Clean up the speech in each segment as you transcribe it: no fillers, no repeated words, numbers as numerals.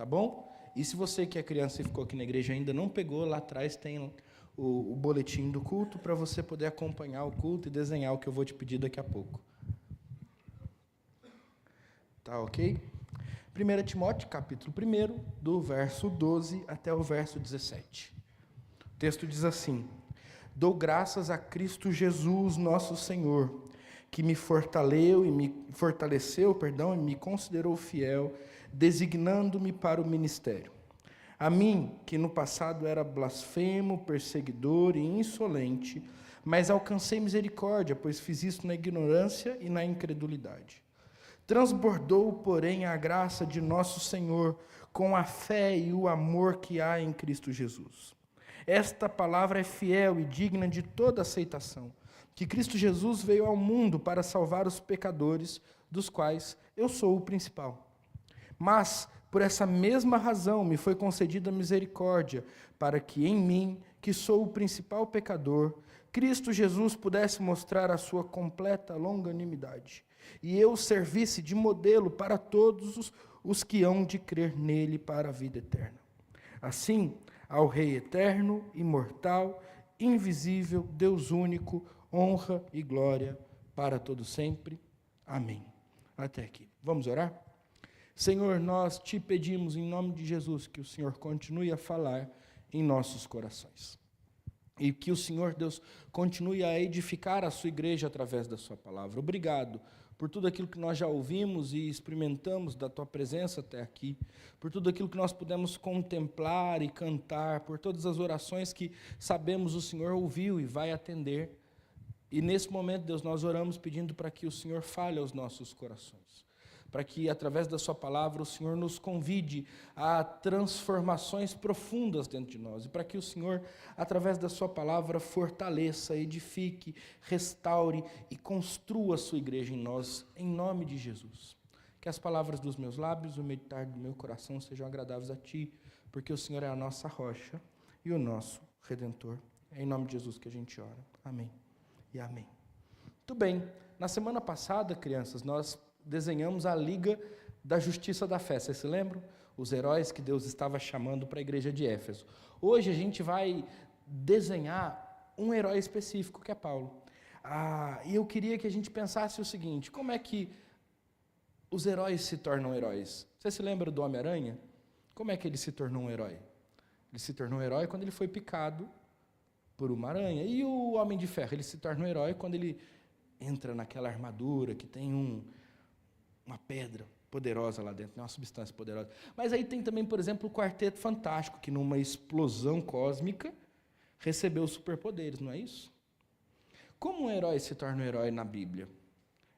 bom? E se você que é criança e ficou aqui na igreja ainda não pegou, lá atrás tem o boletim do culto para você poder acompanhar o culto e desenhar o que eu vou te pedir daqui a pouco. Tá ok? 1 Timóteo, capítulo 1, do verso 12 até o verso 17. O texto diz assim: Dou graças a Cristo Jesus, nosso Senhor, que me fortaleceu e me considerou fiel, designando-me para o ministério. A mim, que no passado era blasfemo, perseguidor e insolente, mas alcancei misericórdia, pois fiz isso na ignorância e na incredulidade. Transbordou, porém, a graça de nosso Senhor com a fé e o amor que há em Cristo Jesus. Esta palavra é fiel e digna de toda aceitação, que Cristo Jesus veio ao mundo para salvar os pecadores, dos quais eu sou o principal. Mas, por essa mesma razão, me foi concedida misericórdia, para que em mim, que sou o principal pecador, Cristo Jesus pudesse mostrar a sua completa longanimidade, e eu servisse de modelo para todos os que hão de crer nele para a vida eterna. Assim, ao Rei eterno, imortal, invisível, Deus único, honra e glória para todo sempre. Amém. Até aqui. Vamos orar? Senhor, nós te pedimos em nome de Jesus que o Senhor continue a falar em nossos corações. E que o Senhor, Deus, continue a edificar a sua igreja através da sua palavra. Obrigado por tudo aquilo que nós já ouvimos e experimentamos da tua presença até aqui, por tudo aquilo que nós pudemos contemplar e cantar, por todas as orações que sabemos o Senhor ouviu e vai atender. E nesse momento, Deus, nós oramos pedindo para que o Senhor fale aos nossos corações, para que, através da sua palavra, o Senhor nos convide a transformações profundas dentro de nós, e para que o Senhor, através da sua palavra, fortaleça, edifique, restaure e construa a sua igreja em nós, em nome de Jesus. Que as palavras dos meus lábios e o meditar do meu coração sejam agradáveis a Ti, porque o Senhor é a nossa rocha e o nosso Redentor. É em nome de Jesus que a gente ora. Amém e amém. Muito bem, na semana passada, crianças, nós desenhamos a Liga da Justiça da Fé. Vocês se lembram? Os heróis que Deus estava chamando para a igreja de Éfeso. Hoje a gente vai desenhar um herói específico, que é Paulo. E eu queria que a gente pensasse o seguinte: como é que os heróis se tornam heróis? Você se lembra do Homem-Aranha? Como é que ele se tornou um herói? Ele se tornou um herói quando ele foi picado por uma aranha. E o Homem de Ferro? Ele se torna um herói quando ele entra naquela armadura que tem uma pedra poderosa lá dentro, uma substância poderosa. Mas aí tem também, por exemplo, o Quarteto Fantástico, que numa explosão cósmica recebeu superpoderes, não é isso? Como um herói se torna um herói na Bíblia?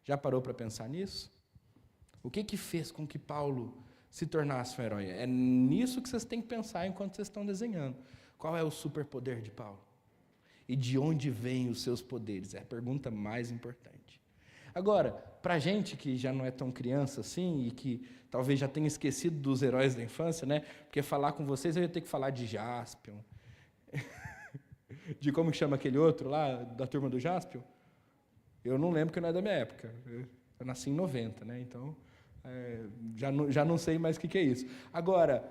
Já parou para pensar nisso? O que fez com que Paulo se tornasse um herói? É nisso que vocês têm que pensar enquanto vocês estão desenhando. Qual é o superpoder de Paulo? E de onde vêm os seus poderes? É a pergunta mais importante. Agora, para a gente que já não é tão criança assim e que talvez já tenha esquecido dos heróis da infância, né? Porque falar com vocês eu ia ter que falar de Jaspion, de como que chama aquele outro lá, da turma do Jaspion. Eu não lembro, que não é da minha época. Eu nasci em 90, né? Então, já não sei mais o que é isso. Agora,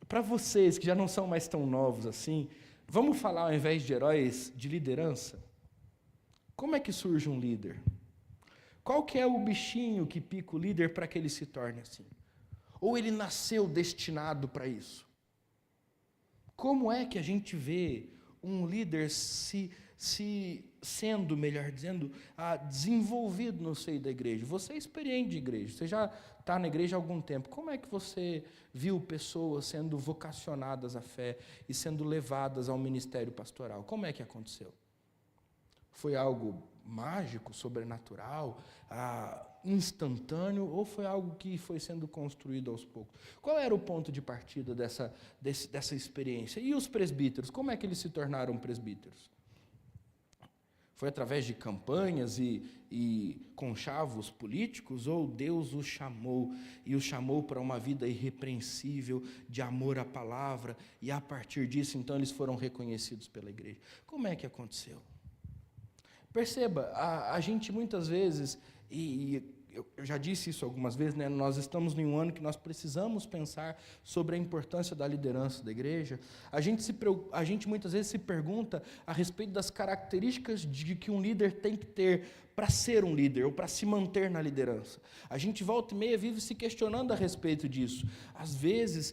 para vocês que já não são mais tão novos assim, vamos falar, ao invés de heróis, de liderança? Como é que surge um líder? Qual que é o bichinho que pica o líder para que ele se torne assim? Ou ele nasceu destinado para isso? Como é que a gente vê um líder sendo, melhor dizendo, desenvolvido no seio da igreja? Você é experiente de igreja, você já está na igreja há algum tempo. Como é que você viu pessoas sendo vocacionadas à fé e sendo levadas ao ministério pastoral? Como é que aconteceu? Foi algo mágico, sobrenatural, instantâneo, ou foi algo que foi sendo construído aos poucos? Qual era o ponto de partida dessa experiência? E os presbíteros, como é que eles se tornaram presbíteros? Foi através de campanhas e conchavos políticos, ou Deus os chamou, e os chamou para uma vida irrepreensível, de amor à palavra, e a partir disso, então, eles foram reconhecidos pela igreja? Como é que aconteceu? Perceba, a gente muitas vezes, e eu já disse isso algumas vezes, né? Nós estamos em um ano que nós precisamos pensar sobre a importância da liderança da igreja. A gente muitas vezes se pergunta a respeito das características de que um líder tem que ter para ser um líder ou para se manter na liderança. A gente volta e meia vive se questionando a respeito disso. Às vezes,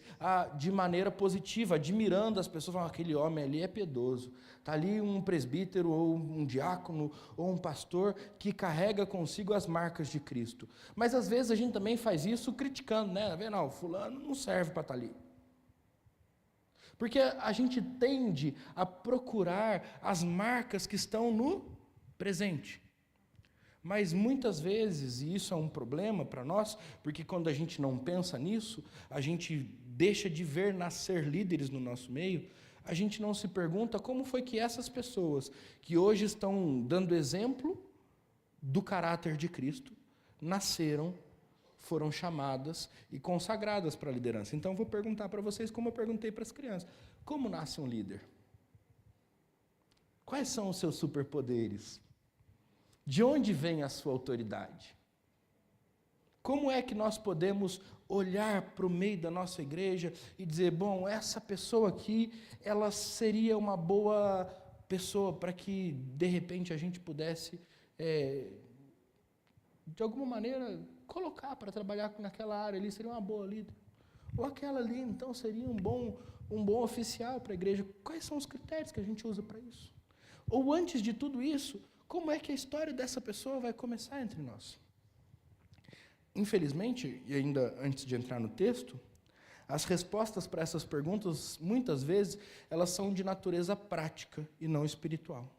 de maneira positiva, admirando as pessoas, falando, aquele homem ali é piedoso. Está ali um presbítero ou um diácono ou um pastor que carrega consigo as marcas de Cristo. Mas às vezes a gente também faz isso criticando, né? Não, fulano não serve para estar ali. Porque a gente tende a procurar as marcas que estão no presente. Mas muitas vezes, e isso é um problema para nós, porque quando a gente não pensa nisso, a gente deixa de ver nascer líderes no nosso meio, a gente não se pergunta como foi que essas pessoas que hoje estão dando exemplo do caráter de Cristo, nasceram, foram chamadas e consagradas para a liderança. Então, eu vou perguntar para vocês como eu perguntei para as crianças. Como nasce um líder? Quais são os seus superpoderes? De onde vem a sua autoridade? Como é que nós podemos olhar para o meio da nossa igreja e dizer, bom, essa pessoa aqui, ela seria uma boa pessoa para que, de repente, a gente pudesse, de alguma maneira, colocar para trabalhar naquela área ali, seria uma boa líder. Ou aquela ali, então, seria um bom oficial para a igreja. Quais são os critérios que a gente usa para isso? Ou antes de tudo isso, como é que a história dessa pessoa vai começar entre nós? Infelizmente, e ainda antes de entrar no texto, as respostas para essas perguntas, muitas vezes, elas são de natureza prática e não espiritual.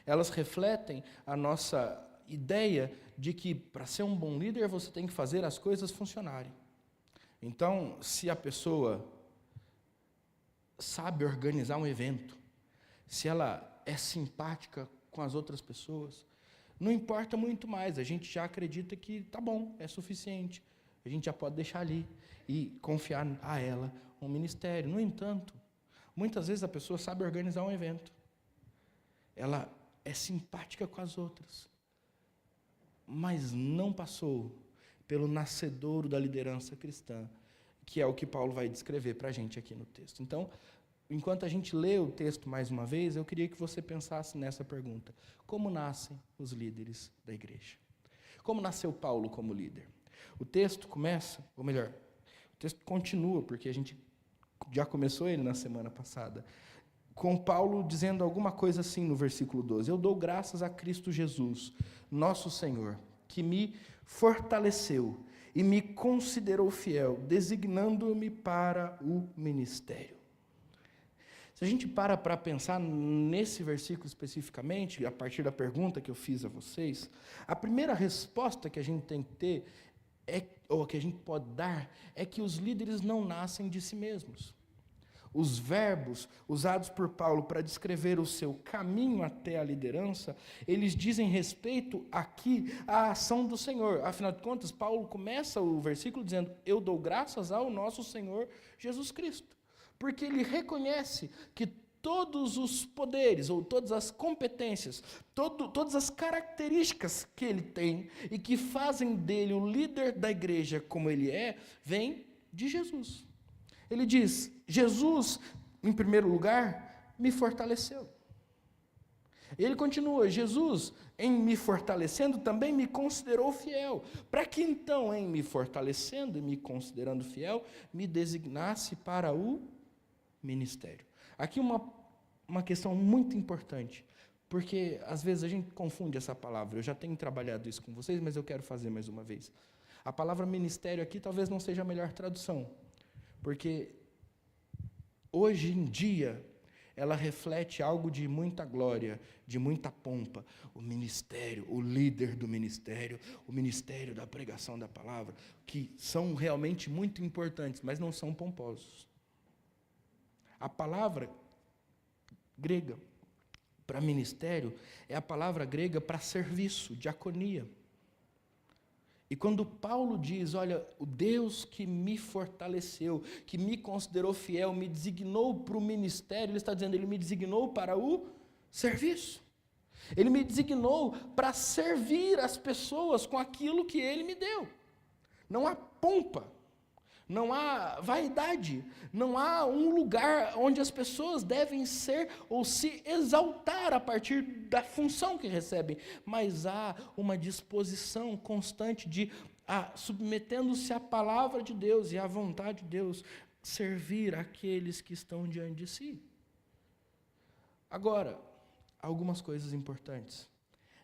Elas refletem a nossa ideia de que, para ser um bom líder, você tem que fazer as coisas funcionarem. Então, se a pessoa sabe organizar um evento, se ela é simpática com as outras pessoas, não importa muito mais, a gente já acredita que tá bom, é suficiente, a gente já pode deixar ali e confiar a ela um ministério. No entanto, muitas vezes a pessoa sabe organizar um evento, ela é simpática com as outras, mas não passou pelo nascedouro da liderança cristã, que é o que Paulo vai descrever para a gente aqui no texto. Então, enquanto a gente lê o texto mais uma vez, eu queria que você pensasse nessa pergunta. Como nascem os líderes da igreja? Como nasceu Paulo como líder? O texto começa, ou melhor, o texto continua, porque a gente já começou ele na semana passada, com Paulo dizendo alguma coisa assim no versículo 12. Eu dou graças a Cristo Jesus, nosso Senhor, que me fortaleceu e me considerou fiel, designando-me para o ministério. Se a gente para pensar nesse versículo especificamente, a partir da pergunta que eu fiz a vocês, a primeira resposta que a gente tem que ter, ou que a gente pode dar, é que os líderes não nascem de si mesmos. Os verbos usados por Paulo para descrever o seu caminho até a liderança, eles dizem respeito aqui à ação do Senhor. Afinal de contas, Paulo começa o versículo dizendo, eu dou graças ao nosso Senhor Jesus Cristo. Porque ele reconhece que todos os poderes, ou todas as competências, todas as características que ele tem e que fazem dele o líder da igreja como ele é, vêm de Jesus. Ele diz, Jesus, em primeiro lugar, me fortaleceu. Ele continua, Jesus, em me fortalecendo, também me considerou fiel, para que então, em me fortalecendo e me considerando fiel, me designasse para o ministério. Aqui uma questão muito importante, porque às vezes a gente confunde essa palavra. Eu já tenho trabalhado isso com vocês, mas eu quero fazer mais uma vez. A palavra ministério aqui talvez não seja a melhor tradução, porque hoje em dia ela reflete algo de muita glória, de muita pompa. O ministério, o líder do ministério, o ministério da pregação da palavra, que são realmente muito importantes, mas não são pomposos. A palavra grega para ministério é a palavra grega para serviço, diaconia. E quando Paulo diz, olha, o Deus que me fortaleceu, que me considerou fiel, me designou para o ministério, ele está dizendo, ele me designou para o serviço. Ele me designou para servir as pessoas com aquilo que Ele me deu. Não há pompa, não há vaidade, não há um lugar onde as pessoas devem ser ou se exaltar a partir da função que recebem, mas há uma disposição constante de, submetendo-se à palavra de Deus e à vontade de Deus, servir aqueles que estão diante de si. Agora, algumas coisas importantes.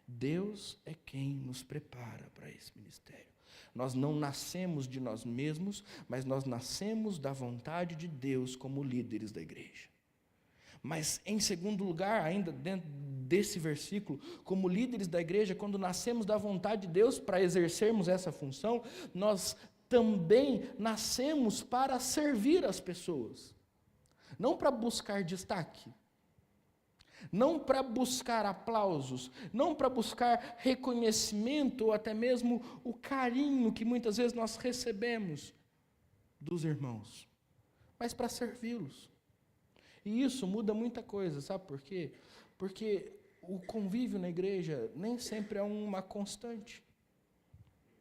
Deus é quem nos prepara para esse ministério. Nós não nascemos de nós mesmos, mas nós nascemos da vontade de Deus como líderes da igreja. Mas, em segundo lugar, ainda dentro desse versículo, como líderes da igreja, quando nascemos da vontade de Deus para exercermos essa função, nós também nascemos para servir as pessoas. Não para buscar destaque, não para buscar aplausos, não para buscar reconhecimento ou até mesmo o carinho que muitas vezes nós recebemos dos irmãos, mas para servi-los. E isso muda muita coisa, sabe por quê? Porque o convívio na igreja nem sempre é uma constante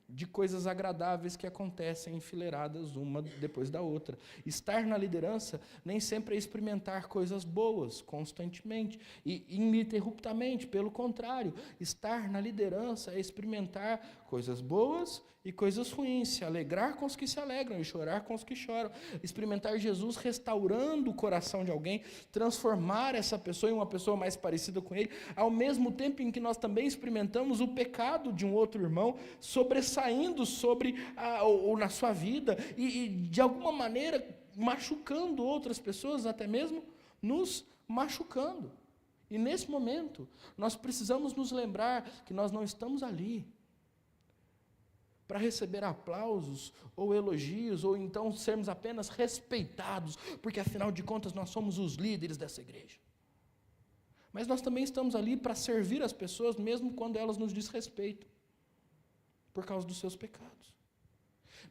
de coisas agradáveis que acontecem enfileiradas uma depois da outra. Estar na liderança nem sempre é experimentar coisas boas constantemente e ininterruptamente, pelo contrário, estar na liderança é experimentar coisas boas e coisas ruins, se alegrar com os que se alegram e chorar com os que choram, experimentar Jesus restaurando o coração de alguém, transformar essa pessoa em uma pessoa mais parecida com ele, ao mesmo tempo em que nós também experimentamos o pecado de um outro irmão, sobressaindo sobre ou na sua vida e de alguma maneira machucando outras pessoas, até mesmo nos machucando. E nesse momento, nós precisamos nos lembrar que nós não estamos ali para receber aplausos ou elogios, ou então sermos apenas respeitados, porque afinal de contas nós somos os líderes dessa igreja. Mas nós também estamos ali para servir as pessoas, mesmo quando elas nos desrespeitam, por causa dos seus pecados.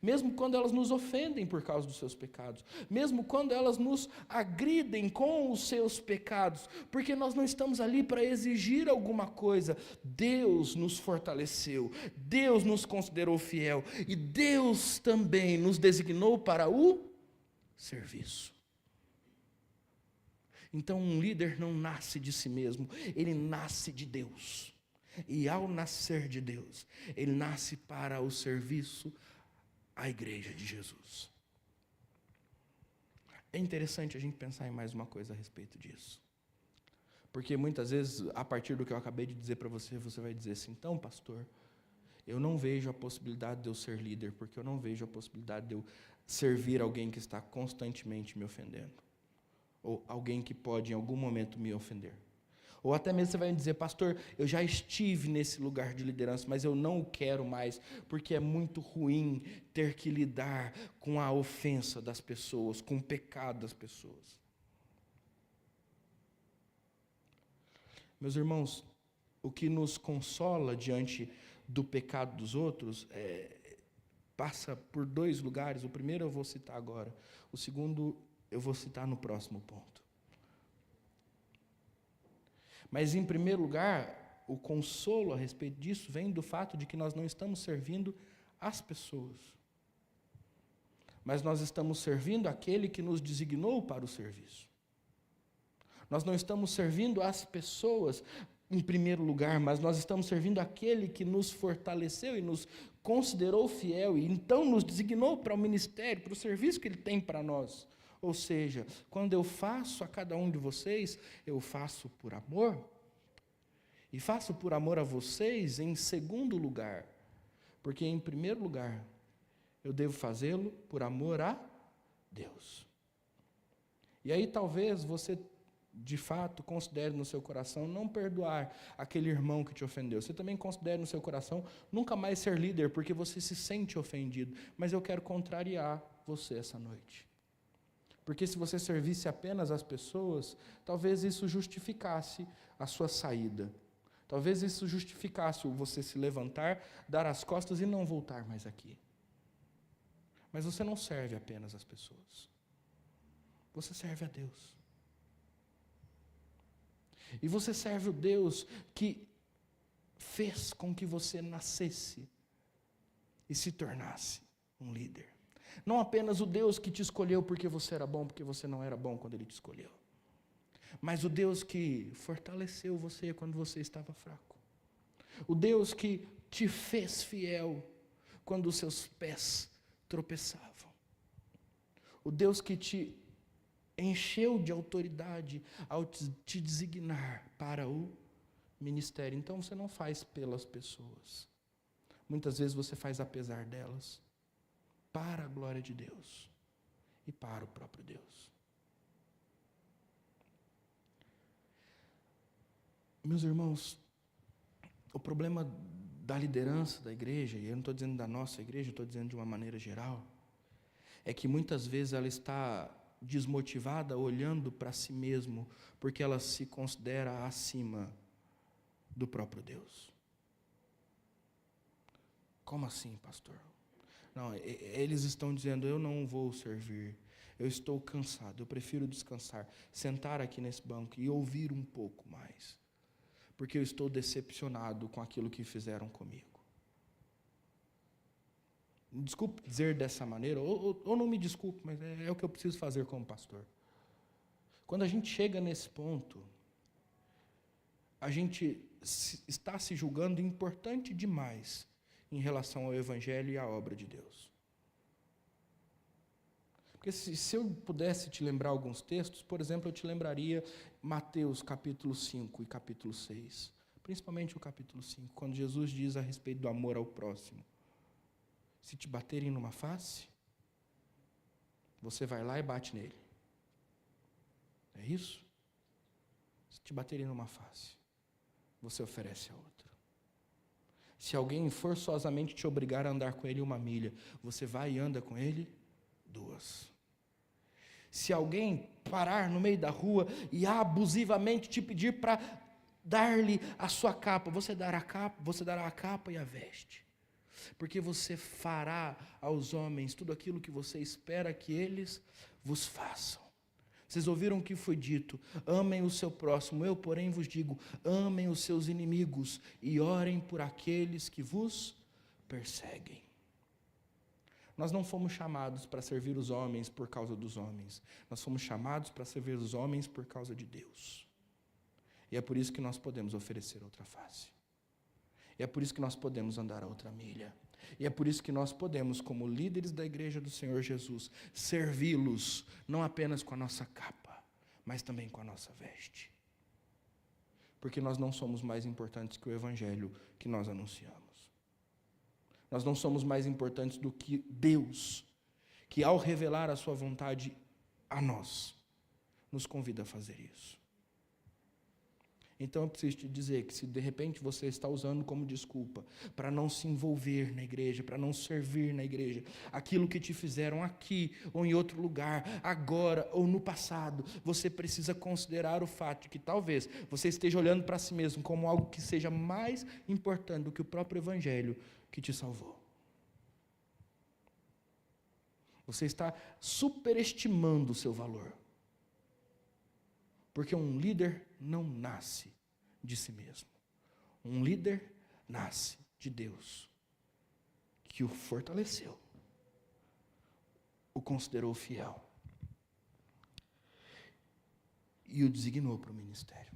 Mesmo quando elas nos ofendem por causa dos seus pecados, mesmo quando elas nos agridem com os seus pecados, porque nós não estamos ali para exigir alguma coisa. Deus nos fortaleceu, Deus nos considerou fiel e Deus também nos designou para o serviço. Então um líder não nasce de si mesmo, ele nasce de Deus. E ao nascer de Deus, ele nasce para o serviço à igreja de Jesus. É interessante a gente pensar em mais uma coisa a respeito disso. Porque muitas vezes, a partir do que eu acabei de dizer para você, você vai dizer assim: então, pastor, eu não vejo a possibilidade de eu ser líder, porque eu não vejo a possibilidade de eu servir alguém que está constantemente me ofendendo. Ou alguém que pode em algum momento me ofender. Ou até mesmo você vai dizer: pastor, eu já estive nesse lugar de liderança, mas eu não o quero mais, porque é muito ruim ter que lidar com a ofensa das pessoas, com o pecado das pessoas. Meus irmãos, o que nos consola diante do pecado dos outros passa por dois lugares. O primeiro eu vou citar agora, o segundo eu vou citar no próximo ponto. Mas, em primeiro lugar, o consolo a respeito disso vem do fato de que nós não estamos servindo as pessoas, mas nós estamos servindo aquele que nos designou para o serviço. Nós não estamos servindo as pessoas em primeiro lugar, mas nós estamos servindo aquele que nos fortaleceu e nos considerou fiel e então nos designou para o ministério, para o serviço que Ele tem para nós. Ou seja, quando eu faço a cada um de vocês, eu faço por amor. E faço por amor a vocês em segundo lugar. Porque em primeiro lugar, eu devo fazê-lo por amor a Deus. E aí talvez você, de fato, considere no seu coração não perdoar aquele irmão que te ofendeu. Você também considere no seu coração nunca mais ser líder, porque você se sente ofendido. Mas eu quero contrariar você essa noite. Porque se você servisse apenas as pessoas, talvez isso justificasse a sua saída. Talvez isso justificasse você se levantar, dar as costas e não voltar mais aqui. Mas você não serve apenas as pessoas. Você serve a Deus. E você serve o Deus que fez com que você nascesse e se tornasse um líder. Não apenas o Deus que te escolheu porque você era bom, porque você não era bom quando Ele te escolheu. Mas o Deus que fortaleceu você quando você estava fraco. O Deus que te fez fiel quando os seus pés tropeçavam. O Deus que te encheu de autoridade ao te designar para o ministério. Então você não faz pelas pessoas. Muitas vezes você faz apesar delas, para a glória de Deus e para o próprio Deus. Meus irmãos, o problema da liderança da igreja, e eu não estou dizendo da nossa igreja, eu estou dizendo de uma maneira geral, é que muitas vezes ela está desmotivada olhando para si mesmo, porque ela se considera acima do próprio Deus. Como assim, pastor? Não, eles estão dizendo, eu não vou servir, eu estou cansado, eu prefiro descansar, sentar aqui nesse banco e ouvir um pouco mais, porque eu estou decepcionado com aquilo que fizeram comigo. Desculpe dizer dessa maneira, ou não me desculpe, mas é o que eu preciso fazer como pastor. Quando a gente chega nesse ponto, a gente está se julgando importante demais em relação ao Evangelho e à obra de Deus. Porque se eu pudesse te lembrar alguns textos, por exemplo, eu te lembraria Mateus capítulo 5 e capítulo 6, principalmente o capítulo 5, quando Jesus diz a respeito do amor ao próximo. Se te baterem numa face, você vai lá e bate nele. É isso? Se te baterem numa face, você oferece a outra. Se alguém forçosamente te obrigar a andar com ele 1 milha, você vai e anda com ele 2. Se alguém parar no meio da rua e abusivamente te pedir para dar-lhe a sua capa, você dará a capa e a veste. Porque você fará aos homens tudo aquilo que você espera que eles vos façam. Vocês ouviram o que foi dito, amem o seu próximo, eu porém vos digo, amem os seus inimigos e orem por aqueles que vos perseguem. Nós não fomos chamados para servir os homens por causa dos homens, nós fomos chamados para servir os homens por causa de Deus. E é por isso que nós podemos oferecer outra face. E é por isso que nós podemos andar a outra milha. E é por isso que nós podemos, como líderes da igreja do Senhor Jesus, servi-los, não apenas com a nossa capa, mas também com a nossa veste. Porque nós não somos mais importantes que o evangelho que nós anunciamos. Nós não somos mais importantes do que Deus, que ao revelar a sua vontade a nós, nos convida a fazer isso. Então eu preciso te dizer que se de repente você está usando como desculpa para não se envolver na igreja, para não servir na igreja, aquilo que te fizeram aqui ou em outro lugar, agora ou no passado, você precisa considerar o fato de que talvez você esteja olhando para si mesmo como algo que seja mais importante do que o próprio evangelho que te salvou. Você está superestimando o seu valor. Porque um líder não nasce de si mesmo. Um líder nasce de Deus, que o fortaleceu, o considerou fiel e o designou para o ministério.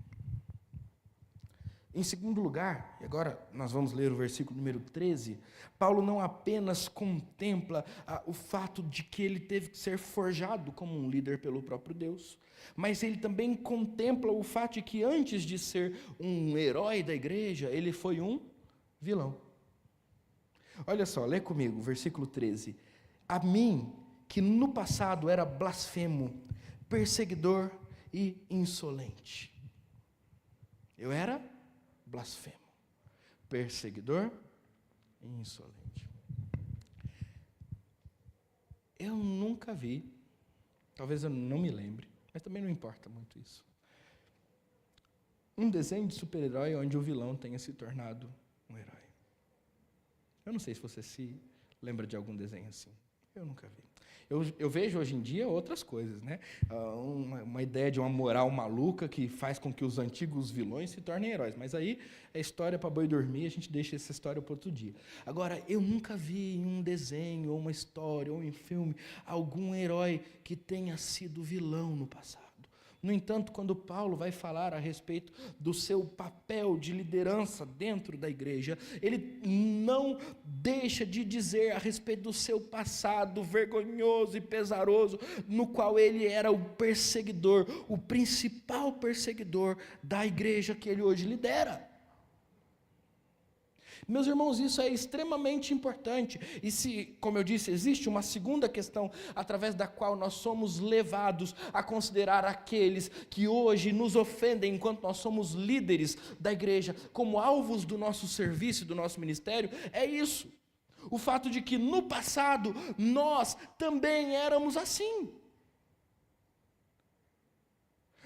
Em segundo lugar, e agora nós vamos ler o versículo número 13, Paulo não apenas contempla o fato de que ele teve que ser forjado como um líder pelo próprio Deus, mas ele também contempla o fato de que antes de ser um herói da igreja, ele foi um vilão. Olha só, lê comigo, versículo 13. A mim, que no passado era blasfemo, perseguidor e insolente. Eu era blasfemo, perseguidor e insolente. Eu nunca vi, talvez eu não me lembre, mas também não importa muito isso, um desenho de super-herói onde o vilão tenha se tornado um herói. Eu não sei se você se lembra de algum desenho assim. Eu nunca vi. Eu vejo hoje em dia outras coisas, né? Uma ideia de uma moral maluca que faz com que os antigos vilões se tornem heróis. Mas aí é história para boi dormir, a gente deixa essa história para outro dia. Agora, eu nunca vi em um desenho, ou uma história, ou em filme, algum herói que tenha sido vilão no passado. No entanto, quando Paulo vai falar a respeito do seu papel de liderança dentro da igreja, ele não deixa de dizer a respeito do seu passado vergonhoso e pesaroso, no qual ele era o perseguidor, o principal perseguidor da igreja que ele hoje lidera. Meus irmãos, isso é extremamente importante. E se, como eu disse, existe uma segunda questão através da qual nós somos levados a considerar aqueles que hoje nos ofendem enquanto nós somos líderes da igreja como alvos do nosso serviço, do nosso ministério, é isso. O fato de que no passado nós também éramos assim.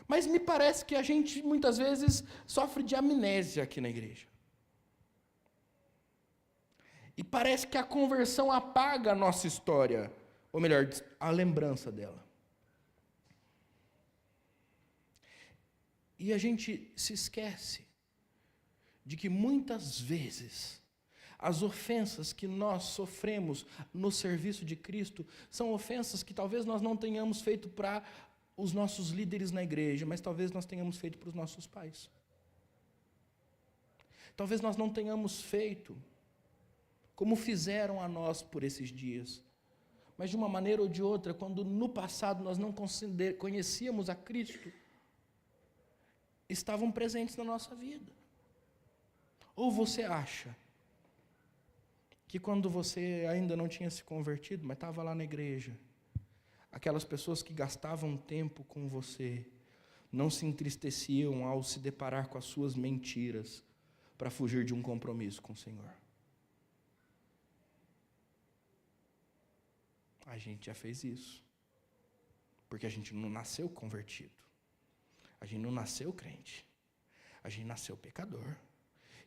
Mas me parece que a gente muitas vezes sofre de amnésia aqui na igreja. E parece que a conversão apaga a nossa história, ou melhor, a lembrança dela. E a gente se esquece de que muitas vezes as ofensas que nós sofremos no serviço de Cristo são ofensas que talvez nós não tenhamos feito para os nossos líderes na igreja, mas talvez nós tenhamos feito para os nossos pais. Talvez nós não tenhamos feito como fizeram a nós por esses dias. Mas de uma maneira ou de outra, quando no passado nós não conhecíamos a Cristo, estavam presentes na nossa vida. Ou você acha que quando você ainda não tinha se convertido, mas estava lá na igreja, aquelas pessoas que gastavam tempo com você, não se entristeciam ao se deparar com as suas mentiras para fugir de um compromisso com o Senhor? A gente já fez isso, porque a gente não nasceu convertido, a gente não nasceu crente, a gente nasceu pecador.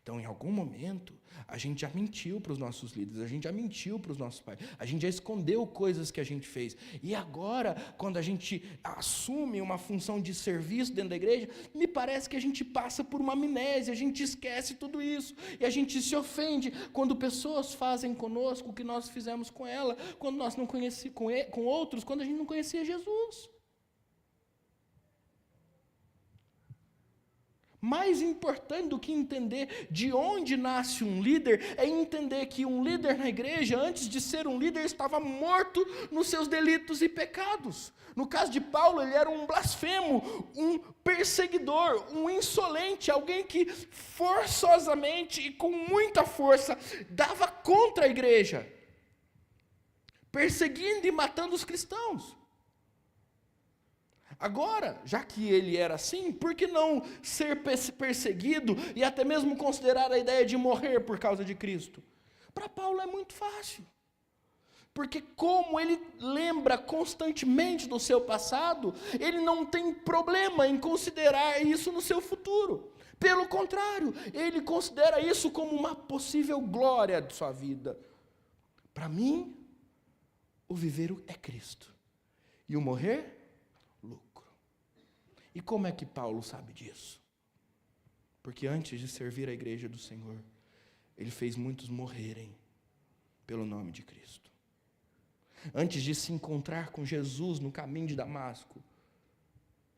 Então, em algum momento, a gente já mentiu para os nossos líderes, a gente já mentiu para os nossos pais, a gente já escondeu coisas que a gente fez. E agora, quando a gente assume uma função de serviço dentro da igreja, me parece que a gente passa por uma amnésia, a gente esquece tudo isso. E a gente se ofende quando pessoas fazem conosco o que nós fizemos com ela, quando nós não conhecíamos com outros, quando a gente não conhecia Jesus. Mais importante do que entender de onde nasce um líder, é entender que um líder na igreja, antes de ser um líder, estava morto nos seus delitos e pecados. No caso de Paulo, ele era um blasfemo, um perseguidor, um insolente, alguém que forçosamente e com muita força dava contra a igreja, perseguindo e matando os cristãos. Agora, já que ele era assim, por que não ser perseguido e até mesmo considerar a ideia de morrer por causa de Cristo? Para Paulo é muito fácil, porque como ele lembra constantemente do seu passado, ele não tem problema em considerar isso no seu futuro. Pelo contrário, ele considera isso como uma possível glória de sua vida. Para mim, o viver é Cristo, e o morrer, lucro. E como é que Paulo sabe disso? Porque antes de servir a igreja do Senhor, ele fez muitos morrerem pelo nome de Cristo. Antes de se encontrar com Jesus no caminho de Damasco,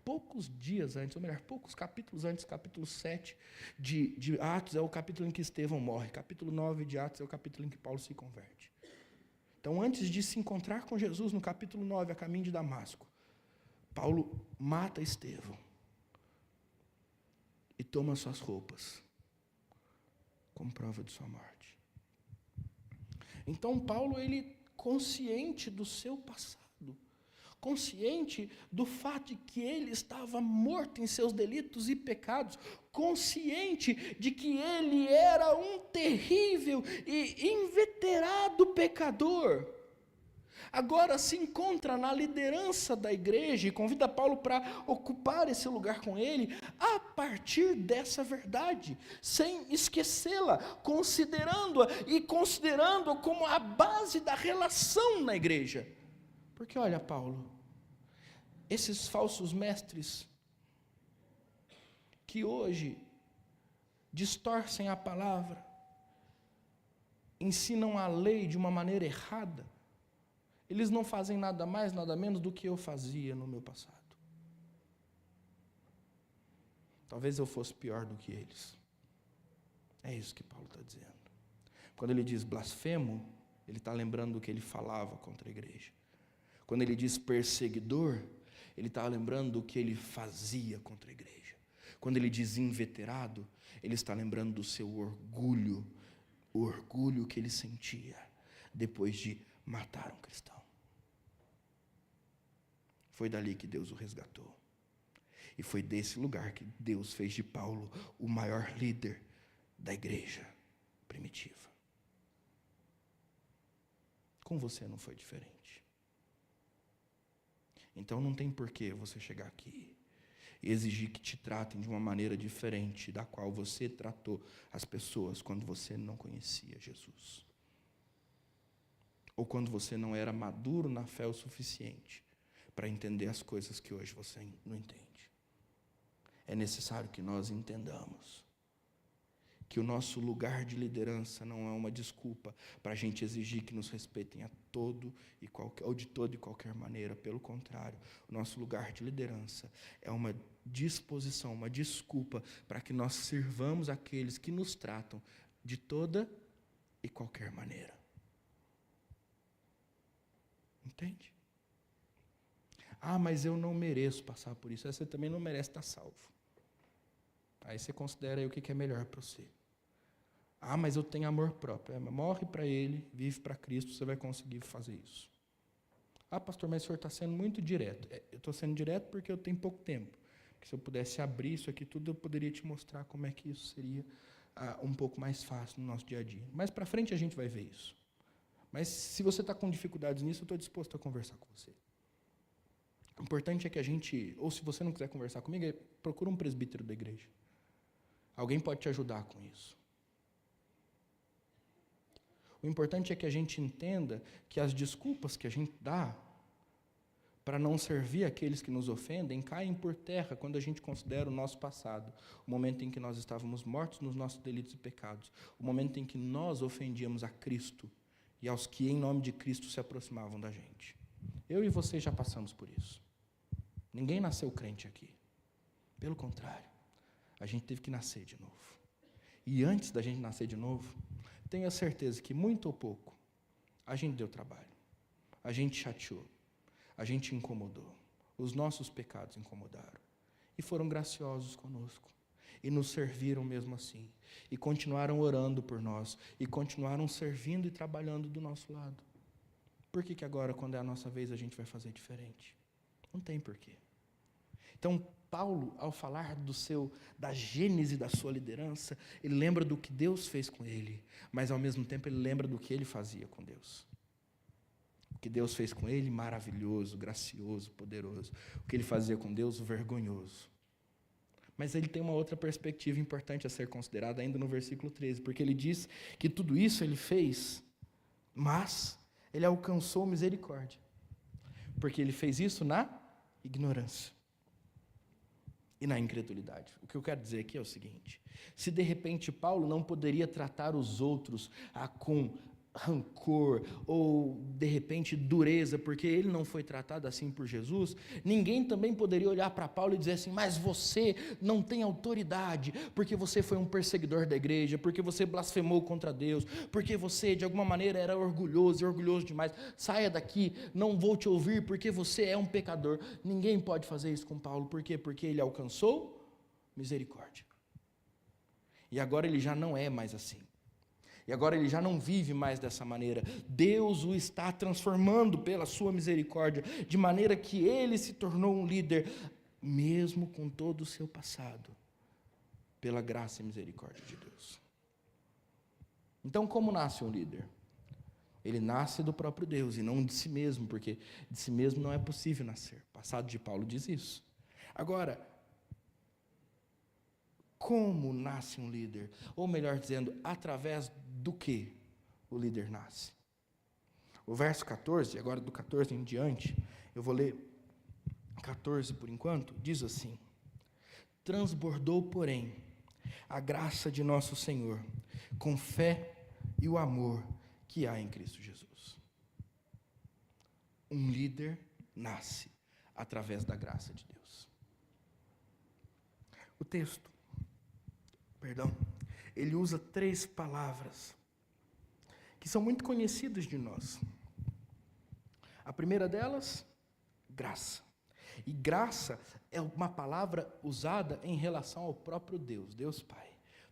poucos dias antes, ou melhor, poucos capítulos antes, capítulo 7 de Atos é o capítulo em que Estevão morre, capítulo 9 de Atos é o capítulo em que Paulo se converte. Então, antes de se encontrar com Jesus no capítulo 9, a caminho de Damasco, Paulo mata Estevão e toma suas roupas como prova de sua morte. Então Paulo, ele consciente do seu passado, consciente do fato de que ele estava morto em seus delitos e pecados, consciente de que ele era um terrível e inveterado pecador, agora se encontra na liderança da igreja e convida Paulo para ocupar esse lugar com ele, a partir dessa verdade, sem esquecê-la, considerando-a como a base da relação na igreja. Porque olha, Paulo, esses falsos mestres que hoje distorcem a palavra, ensinam a lei de uma maneira errada, eles não fazem nada mais, nada menos do que eu fazia no meu passado. Talvez eu fosse pior do que eles. É isso que Paulo está dizendo. Quando ele diz blasfemo, ele está lembrando do que ele falava contra a igreja. Quando ele diz perseguidor, ele está lembrando do que ele fazia contra a igreja. Quando ele diz inveterado, ele está lembrando do seu orgulho, o orgulho que ele sentia depois de matar um cristão. Foi dali que Deus o resgatou. E foi desse lugar que Deus fez de Paulo o maior líder da igreja primitiva. Com você não foi diferente. Então não tem porquê você chegar aqui e exigir que te tratem de uma maneira diferente da qual você tratou as pessoas quando você não conhecia Jesus. Ou quando você não era maduro na fé o suficiente para entender as coisas que hoje você não entende. É necessário que nós entendamos que o nosso lugar de liderança não é uma desculpa para a gente exigir que nos respeitem a todo e qualquer, ou de toda e qualquer maneira. Pelo contrário, o nosso lugar de liderança é uma disposição, uma desculpa para que nós sirvamos aqueles que nos tratam de toda e qualquer maneira. Entende? Ah, mas eu não mereço passar por isso. Você também não merece estar salvo. Aí você considera aí o que é melhor para você. Ah, mas eu tenho amor próprio. Morre para Ele, vive para Cristo, você vai conseguir fazer isso. Ah, pastor, mas o senhor está sendo muito direto. Eu estou sendo direto porque eu tenho pouco tempo. Porque se eu pudesse abrir isso aqui tudo, eu poderia te mostrar como é que isso seria um pouco mais fácil no nosso dia a dia. Mais para frente a gente vai ver isso. Mas se você está com dificuldades nisso, eu estou disposto a conversar com você. O importante é que a gente, ou se você não quiser conversar comigo, procura um presbítero da igreja. Alguém pode te ajudar com isso. O importante é que a gente entenda que as desculpas que a gente dá para não servir aqueles que nos ofendem caem por terra quando a gente considera o nosso passado, o momento em que nós estávamos mortos nos nossos delitos e pecados, o momento em que nós ofendíamos a Cristo e aos que em nome de Cristo se aproximavam da gente. Eu e você já passamos por isso. Ninguém nasceu crente aqui. Pelo contrário, a gente teve que nascer de novo. E antes da gente nascer de novo, tenha certeza que, muito ou pouco, a gente deu trabalho, a gente chateou, a gente incomodou, os nossos pecados incomodaram, e foram graciosos conosco, e nos serviram mesmo assim, e continuaram orando por nós, e continuaram servindo e trabalhando do nosso lado. Por que agora, quando é a nossa vez, a gente vai fazer diferente? Não tem porquê. Então, Paulo, ao falar da gênese da sua liderança, ele lembra do que Deus fez com ele, mas ao mesmo tempo ele lembra do que ele fazia com Deus. O que Deus fez com ele, maravilhoso, gracioso, poderoso. O que ele fazia com Deus, vergonhoso. Mas ele tem uma outra perspectiva importante a ser considerada ainda no versículo 13, porque ele diz que tudo isso ele fez, mas ele alcançou misericórdia, porque ele fez isso na ignorância e na incredulidade. O que eu quero dizer aqui é o seguinte: se de repente Paulo não poderia tratar os outros com rancor ou de repente dureza, porque ele não foi tratado assim por Jesus, ninguém também poderia olhar para Paulo e dizer assim: mas você não tem autoridade, porque você foi um perseguidor da igreja, porque você blasfemou contra Deus, porque você de alguma maneira era orgulhoso e orgulhoso demais, saia daqui, não vou te ouvir porque você é um pecador. Ninguém pode fazer isso com Paulo. Por quê? Porque ele alcançou misericórdia, e agora ele já não é mais assim. E agora ele já não vive mais dessa maneira. Deus o está transformando pela sua misericórdia, de maneira que ele se tornou um líder, mesmo com todo o seu passado, pela graça e misericórdia de Deus. Então, como nasce um líder? Ele nasce do próprio Deus e não de si mesmo, porque de si mesmo não é possível nascer. O passado de Paulo diz isso. Agora, como nasce um líder? Ou melhor dizendo, através do que o líder nasce? O verso 14, agora do 14 em diante, eu vou ler 14 por enquanto, diz assim: transbordou, porém, a graça de nosso Senhor, com fé e o amor que há em Cristo Jesus. Um líder nasce através da graça de Deus. O texto, ele usa 3 palavras que são muito conhecidas de nós. A primeira delas, graça. E graça é uma palavra usada em relação ao próprio Deus, Deus Pai.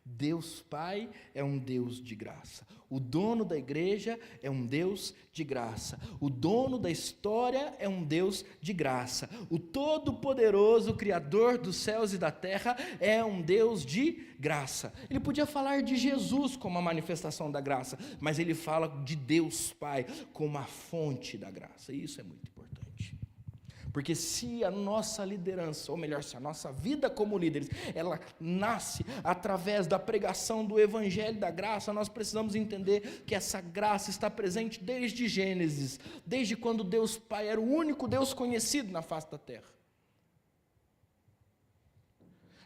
Deus Pai é um Deus de graça. O dono da igreja é um Deus de graça. O dono da história é um Deus de graça. O Todo-Poderoso, Criador dos céus e da terra, é um Deus de graça. Ele podia falar de Jesus como a manifestação da graça, mas ele fala de Deus Pai como a fonte da graça. E isso é muito importante. Porque se a nossa liderança, ou melhor, se a nossa vida como líderes, ela nasce através da pregação do Evangelho da graça, nós precisamos entender que essa graça está presente desde Gênesis, desde quando Deus Pai era o único Deus conhecido na face da terra.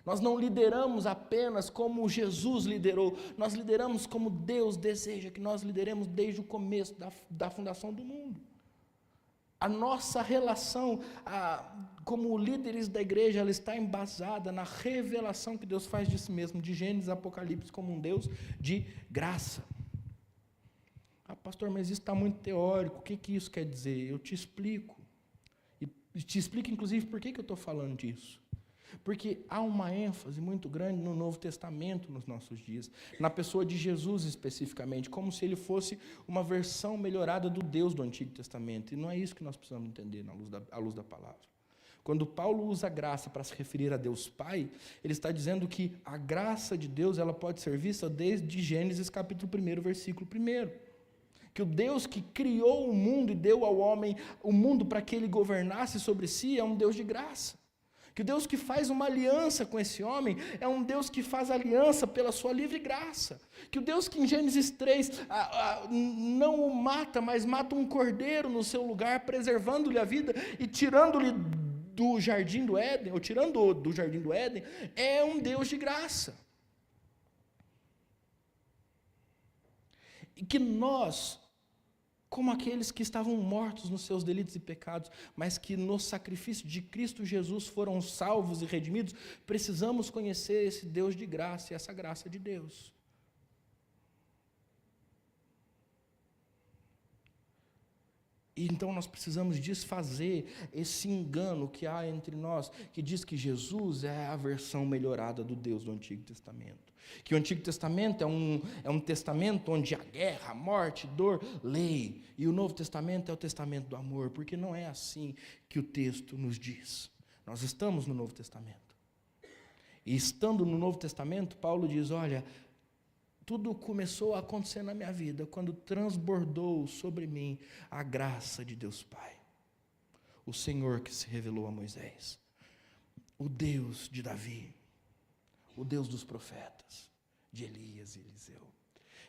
Nós não lideramos apenas como Jesus liderou, nós lideramos como Deus deseja que nós lideremos desde o começo da fundação do mundo. A nossa relação como líderes da igreja, ela está embasada na revelação que Deus faz de si mesmo, de Gênesis a Apocalipse, como um Deus de graça. Pastor, mas isso está muito teórico, o que isso quer dizer? Eu te explico. E te explico, inclusive, por que eu estou falando disso. Porque há uma ênfase muito grande no Novo Testamento nos nossos dias, na pessoa de Jesus especificamente, como se ele fosse uma versão melhorada do Deus do Antigo Testamento, e não é isso que nós precisamos entender à luz da palavra. Quando Paulo usa a graça para se referir a Deus Pai, ele está dizendo que a graça de Deus ela pode ser vista desde Gênesis capítulo 1, versículo 1. Que o Deus que criou o mundo e deu ao homem o mundo para que ele governasse sobre si é um Deus de graça. Que o Deus que faz uma aliança com esse homem é um Deus que faz aliança pela sua livre graça. Que o Deus que em Gênesis 3 não o mata, mas mata um cordeiro no seu lugar, preservando-lhe a vida e tirando-lhe do jardim do Éden, ou tirando-o do jardim do Éden, é um Deus de graça. E que nós, como aqueles que estavam mortos nos seus delitos e pecados, mas que no sacrifício de Cristo Jesus foram salvos e redimidos, precisamos conhecer esse Deus de graça e essa graça de Deus. E então nós precisamos desfazer esse engano que há entre nós, que diz que Jesus é a versão melhorada do Deus do Antigo Testamento. Que o Antigo Testamento é um testamento onde há guerra, morte, dor, lei. E o Novo Testamento é o testamento do amor, porque não é assim que o texto nos diz. Nós estamos no Novo Testamento. E estando no Novo Testamento, Paulo diz, olha, tudo começou a acontecer na minha vida quando transbordou sobre mim a graça de Deus Pai. O Senhor que se revelou a Moisés. O Deus de Davi. O Deus dos profetas, de Elias e Eliseu,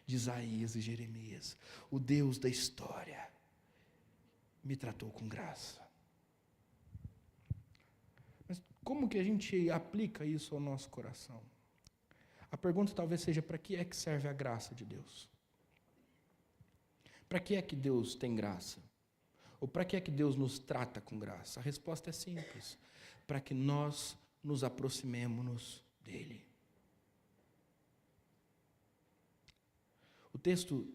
de Isaías e Jeremias. O Deus da história me tratou com graça. Mas como que a gente aplica isso ao nosso coração? A pergunta talvez seja, para que é que serve a graça de Deus? Para que é que Deus tem graça? Ou para que é que Deus nos trata com graça? A resposta é simples, para que nós nos aproximemos dele. O texto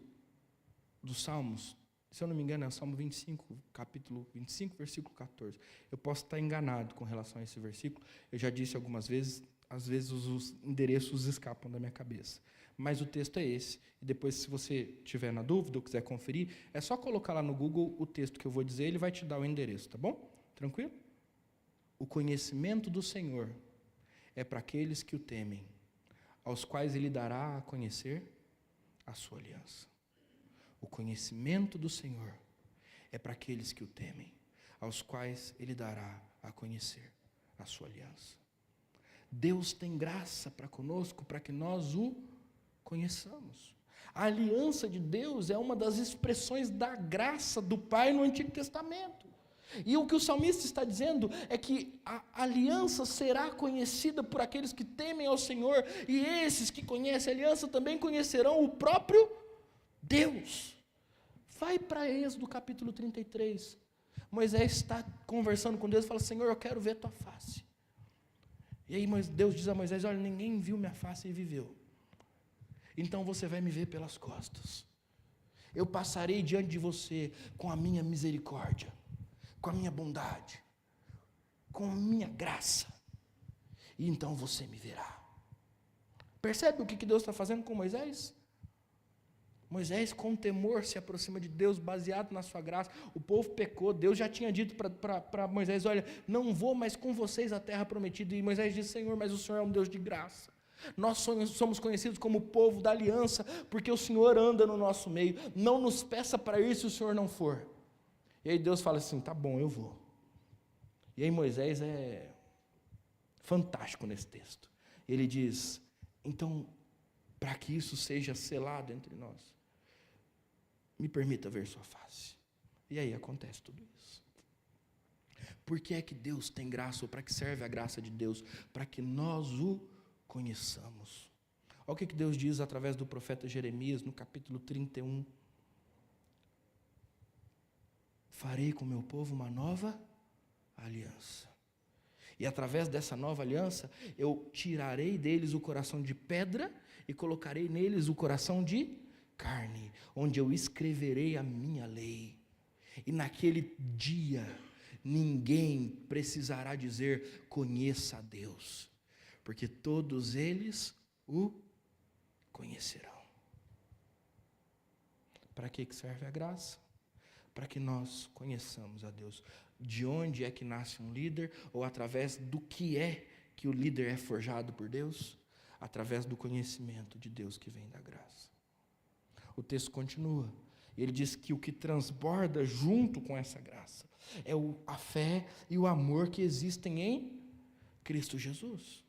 dos Salmos, se eu não me engano, é o Salmo 25, capítulo 25, versículo 14. Eu posso estar enganado com relação a esse versículo, eu já disse algumas vezes, às vezes os endereços escapam da minha cabeça. Mas o texto é esse. E depois, se você tiver na dúvida ou quiser conferir, é só colocar lá no Google o texto que eu vou dizer, ele vai te dar o endereço, tá bom? Tranquilo? O conhecimento do Senhor é para aqueles que o temem, aos quais ele dará a conhecer a sua aliança. O conhecimento do Senhor é para aqueles que o temem, aos quais ele dará a conhecer a sua aliança. Deus tem graça para conosco, para que nós o conheçamos. A aliança de Deus é uma das expressões da graça do Pai no Antigo Testamento. E o que o salmista está dizendo é que a aliança será conhecida por aqueles que temem ao Senhor, e esses que conhecem a aliança também conhecerão o próprio Deus. Vai para Êxodo capítulo 33. Moisés está conversando com Deus e fala: Senhor, eu quero ver a tua face. E aí Deus diz a Moisés: olha, ninguém viu minha face e viveu. Então você vai me ver pelas costas. Eu passarei diante de você com a minha misericórdia, com a minha bondade, com a minha graça. E então você me verá. Percebe o que Deus está fazendo com Moisés? Moisés, com temor, se aproxima de Deus, baseado na sua graça. O povo pecou, Deus já tinha dito para Moisés: olha, não vou mais com vocês à terra prometida. E Moisés disse: Senhor, mas o Senhor é um Deus de graça. Nós somos conhecidos como o povo da aliança, porque o Senhor anda no nosso meio. Não nos peça para ir se o Senhor não for. E aí Deus fala assim: tá bom, eu vou. E aí Moisés é fantástico nesse texto. Ele diz: então, para que isso seja selado entre nós, me permita ver sua face. E aí acontece tudo isso. Por que é que Deus tem graça, ou para que serve a graça de Deus? Para que nós o conheçamos. Olha o que Deus diz através do profeta Jeremias, no capítulo 31. Farei com o meu povo uma nova aliança. E através dessa nova aliança, eu tirarei deles o coração de pedra e colocarei neles o coração de carne, onde eu escreverei a minha lei. E naquele dia, ninguém precisará dizer: conheça a Deus, porque todos eles o conhecerão. Para que serve a graça? Para que nós conheçamos a Deus. De onde é que nasce um líder? Ou através do que é que o líder é forjado por Deus? Através do conhecimento de Deus que vem da graça. O texto continua. Ele diz que o que transborda junto com essa graça é a fé e o amor que existem em Cristo Jesus.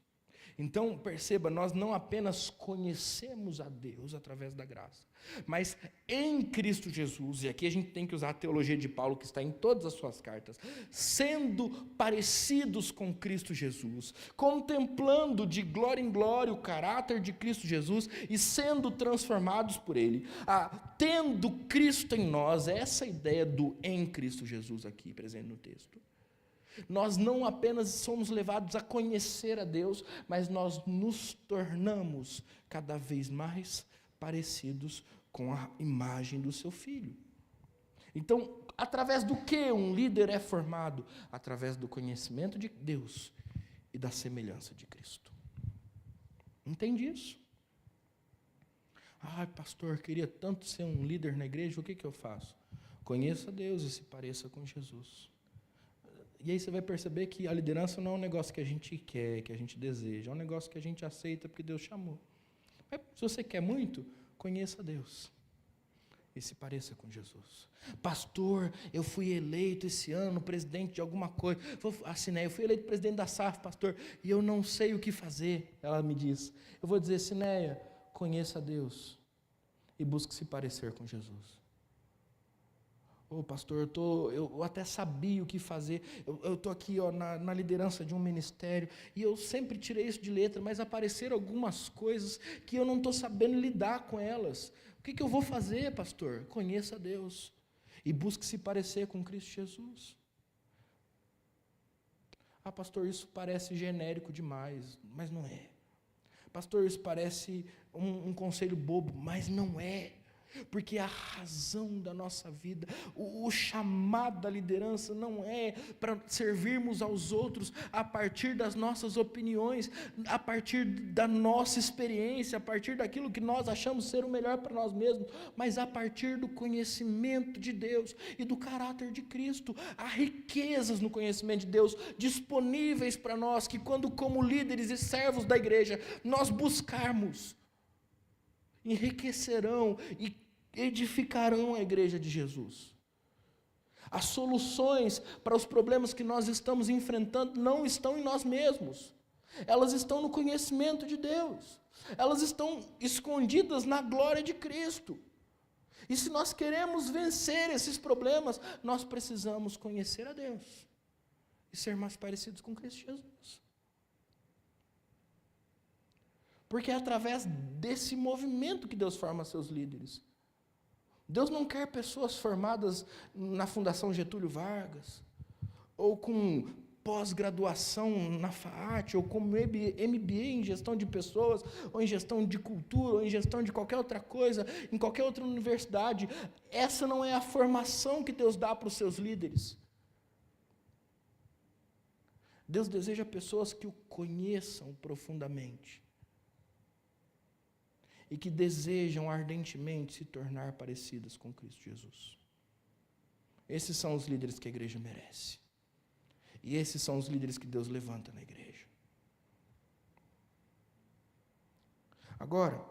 Então, perceba, nós não apenas conhecemos a Deus através da graça, mas em Cristo Jesus, e aqui a gente tem que usar a teologia de Paulo, que está em todas as suas cartas, sendo parecidos com Cristo Jesus, contemplando de glória em glória o caráter de Cristo Jesus e sendo transformados por Ele, tendo Cristo em nós, essa ideia do em Cristo Jesus aqui presente no texto. Nós não apenas somos levados a conhecer a Deus, mas nós nos tornamos cada vez mais parecidos com a imagem do seu Filho. Então, através do que um líder é formado? Através do conhecimento de Deus e da semelhança de Cristo. Entende isso? Ai, pastor, queria tanto ser um líder na igreja, o que eu faço? Conheça Deus e se pareça com Jesus. E aí você vai perceber que a liderança não é um negócio que a gente quer, que a gente deseja, é um negócio que a gente aceita porque Deus chamou. Mas se você quer muito, conheça Deus e se pareça com Jesus. Pastor, eu fui eleito esse ano presidente de alguma coisa. Sinéia, eu fui eleito presidente da SAF, pastor, e eu não sei o que fazer. Ela me diz. Eu vou dizer: Sinéia, conheça Deus e busque se parecer com Jesus. Pastor, eu até sabia o que fazer, eu estou aqui na liderança de um ministério, e eu sempre tirei isso de letra, mas apareceram algumas coisas que eu não estou sabendo lidar com elas. O que eu vou fazer, pastor? Conheça a Deus e busque se parecer com Cristo Jesus. Pastor, isso parece genérico demais, mas não é. Pastor, isso parece um conselho bobo, mas não é. Porque a razão da nossa vida, o chamado da liderança não é para servirmos aos outros a partir das nossas opiniões, a partir da nossa experiência, a partir daquilo que nós achamos ser o melhor para nós mesmos, mas a partir do conhecimento de Deus e do caráter de Cristo. Há riquezas no conhecimento de Deus disponíveis para nós, que quando como líderes e servos da igreja nós buscarmos, enriquecerão e edificarão a igreja de Jesus. As soluções para os problemas que nós estamos enfrentando não estão em nós mesmos. elas estão no conhecimento de Deus, elas estão escondidas na glória de Cristo. E se nós queremos vencer esses problemas, nós precisamos conhecer a Deus e ser mais parecidos com Cristo Jesus. Porque é através desse movimento que Deus forma seus líderes. Deus não quer pessoas formadas na Fundação Getúlio Vargas, ou com pós-graduação na FAAT, ou com MBA em gestão de pessoas, ou em gestão de cultura, ou em gestão de qualquer outra coisa, em qualquer outra universidade. Essa não é a formação que Deus dá para os seus líderes. Deus deseja pessoas que o conheçam profundamente e que desejam ardentemente se tornar parecidas com Cristo Jesus. Esses são os líderes que a igreja merece. E esses são os líderes que Deus levanta na igreja. Agora,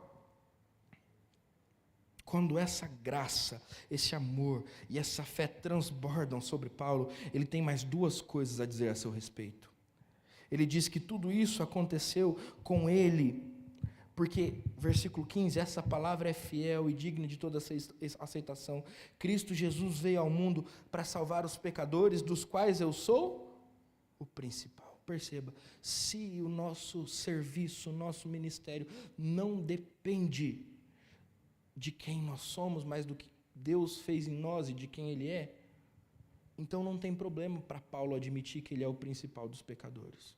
quando essa graça, esse amor e essa fé transbordam sobre Paulo, ele tem mais duas coisas a dizer a seu respeito. Ele diz que tudo isso aconteceu com ele, porque, versículo 15, essa palavra é fiel e digna de toda aceitação. Cristo Jesus veio ao mundo para salvar os pecadores, dos quais eu sou o principal. Perceba, se o nosso serviço, o nosso ministério não depende de quem nós somos, mas do que Deus fez em nós e de quem Ele é, então não tem problema para Paulo admitir que ele é o principal dos pecadores.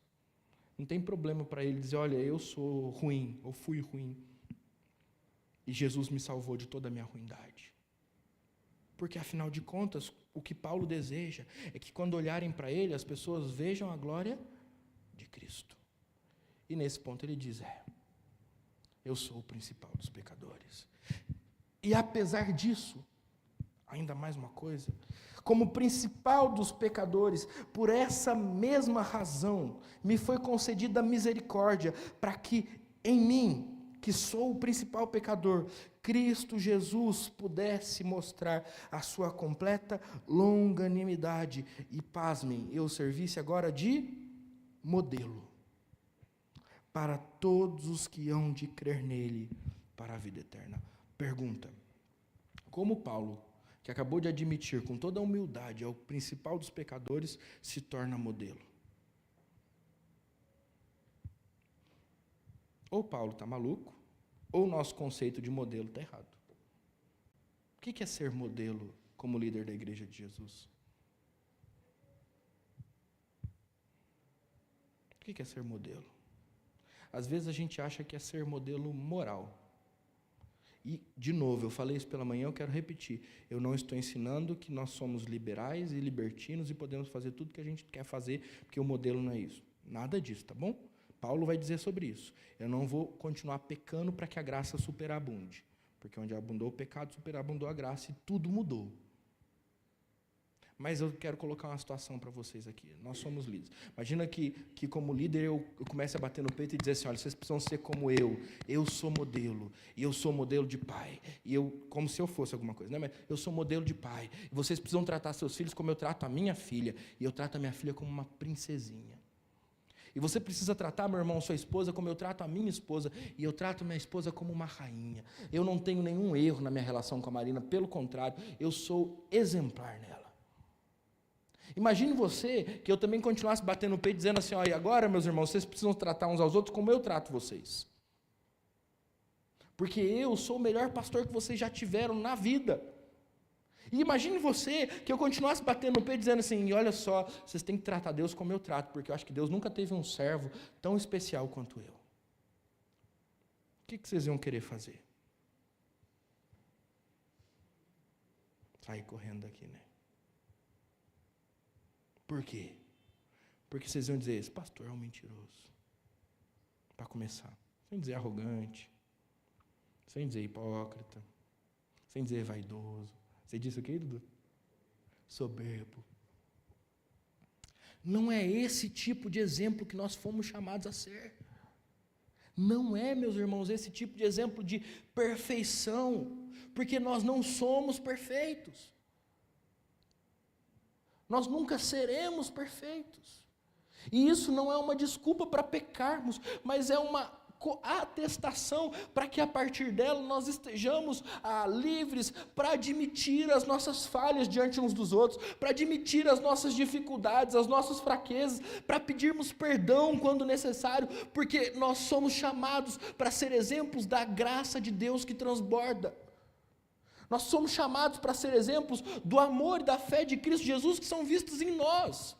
Não tem problema para ele dizer, olha, eu sou ruim, ou fui ruim, e Jesus me salvou de toda a minha ruindade. Porque, afinal de contas, o que Paulo deseja é que, quando olharem para ele, as pessoas vejam a glória de Cristo. E, nesse ponto, ele diz, eu sou o principal dos pecadores. E, apesar disso, ainda mais uma coisa, como principal dos pecadores, por essa mesma razão, me foi concedida a misericórdia, para que em mim, que sou o principal pecador, Cristo Jesus pudesse mostrar a sua completa longanimidade, e pasmem, eu servisse agora de modelo, para todos os que hão de crer nele, para a vida eterna. Pergunta, como Paulo, que acabou de admitir com toda a humildade, é o principal dos pecadores, se torna modelo? Ou Paulo está maluco, ou o nosso conceito de modelo está errado. O que é ser modelo como líder da Igreja de Jesus? O que é ser modelo? Às vezes a gente acha que é ser modelo moral. E, de novo, eu falei isso pela manhã, eu quero repetir. Eu não estou ensinando que nós somos liberais e libertinos e podemos fazer tudo que a gente quer fazer, porque o modelo não é isso. Nada disso, tá bom? Paulo vai dizer sobre isso. Eu não vou continuar pecando para que a graça superabunde. Porque onde abundou o pecado, superabundou a graça e tudo mudou. Mas eu quero colocar uma situação para vocês aqui. Nós somos líderes. Imagina que como líder eu comece a bater no peito e dizer assim, olha, vocês precisam ser como eu sou modelo, e eu sou modelo de pai, e eu, como se eu fosse alguma coisa, né? Mas eu sou modelo de pai, e vocês precisam tratar seus filhos como eu trato a minha filha, e eu trato a minha filha como uma princesinha. E você precisa tratar, meu irmão, sua esposa como eu trato a minha esposa, e eu trato minha esposa como uma rainha. Eu não tenho nenhum erro na minha relação com a Marina, pelo contrário, eu sou exemplar nela. Imagine você que eu também continuasse batendo no peito dizendo assim, olha, agora, meus irmãos, vocês precisam tratar uns aos outros como eu trato vocês. Porque eu sou o melhor pastor que vocês já tiveram na vida. E imagine você que eu continuasse batendo no peito dizendo assim, olha só, vocês têm que tratar Deus como eu trato, porque eu acho que Deus nunca teve um servo tão especial quanto eu. O que vocês iam querer fazer? Sair correndo daqui, né? Por quê? Porque vocês iam dizer, esse pastor é um mentiroso. Para começar. Sem dizer arrogante. Sem dizer hipócrita. Sem dizer vaidoso. Você disse o quê, Dudu? Soberbo. Não é esse tipo de exemplo que nós fomos chamados a ser. Não é, meus irmãos, esse tipo de exemplo de perfeição. Porque nós não somos perfeitos. Nós nunca seremos perfeitos. E isso não é uma desculpa para pecarmos, mas é uma atestação para que a partir dela nós estejamos livres para admitir as nossas falhas diante uns dos outros, para admitir as nossas dificuldades, as nossas fraquezas, para pedirmos perdão quando necessário, porque nós somos chamados para ser exemplos da graça de Deus que transborda. Nós somos chamados para ser exemplos do amor e da fé de Cristo Jesus que são vistos em nós.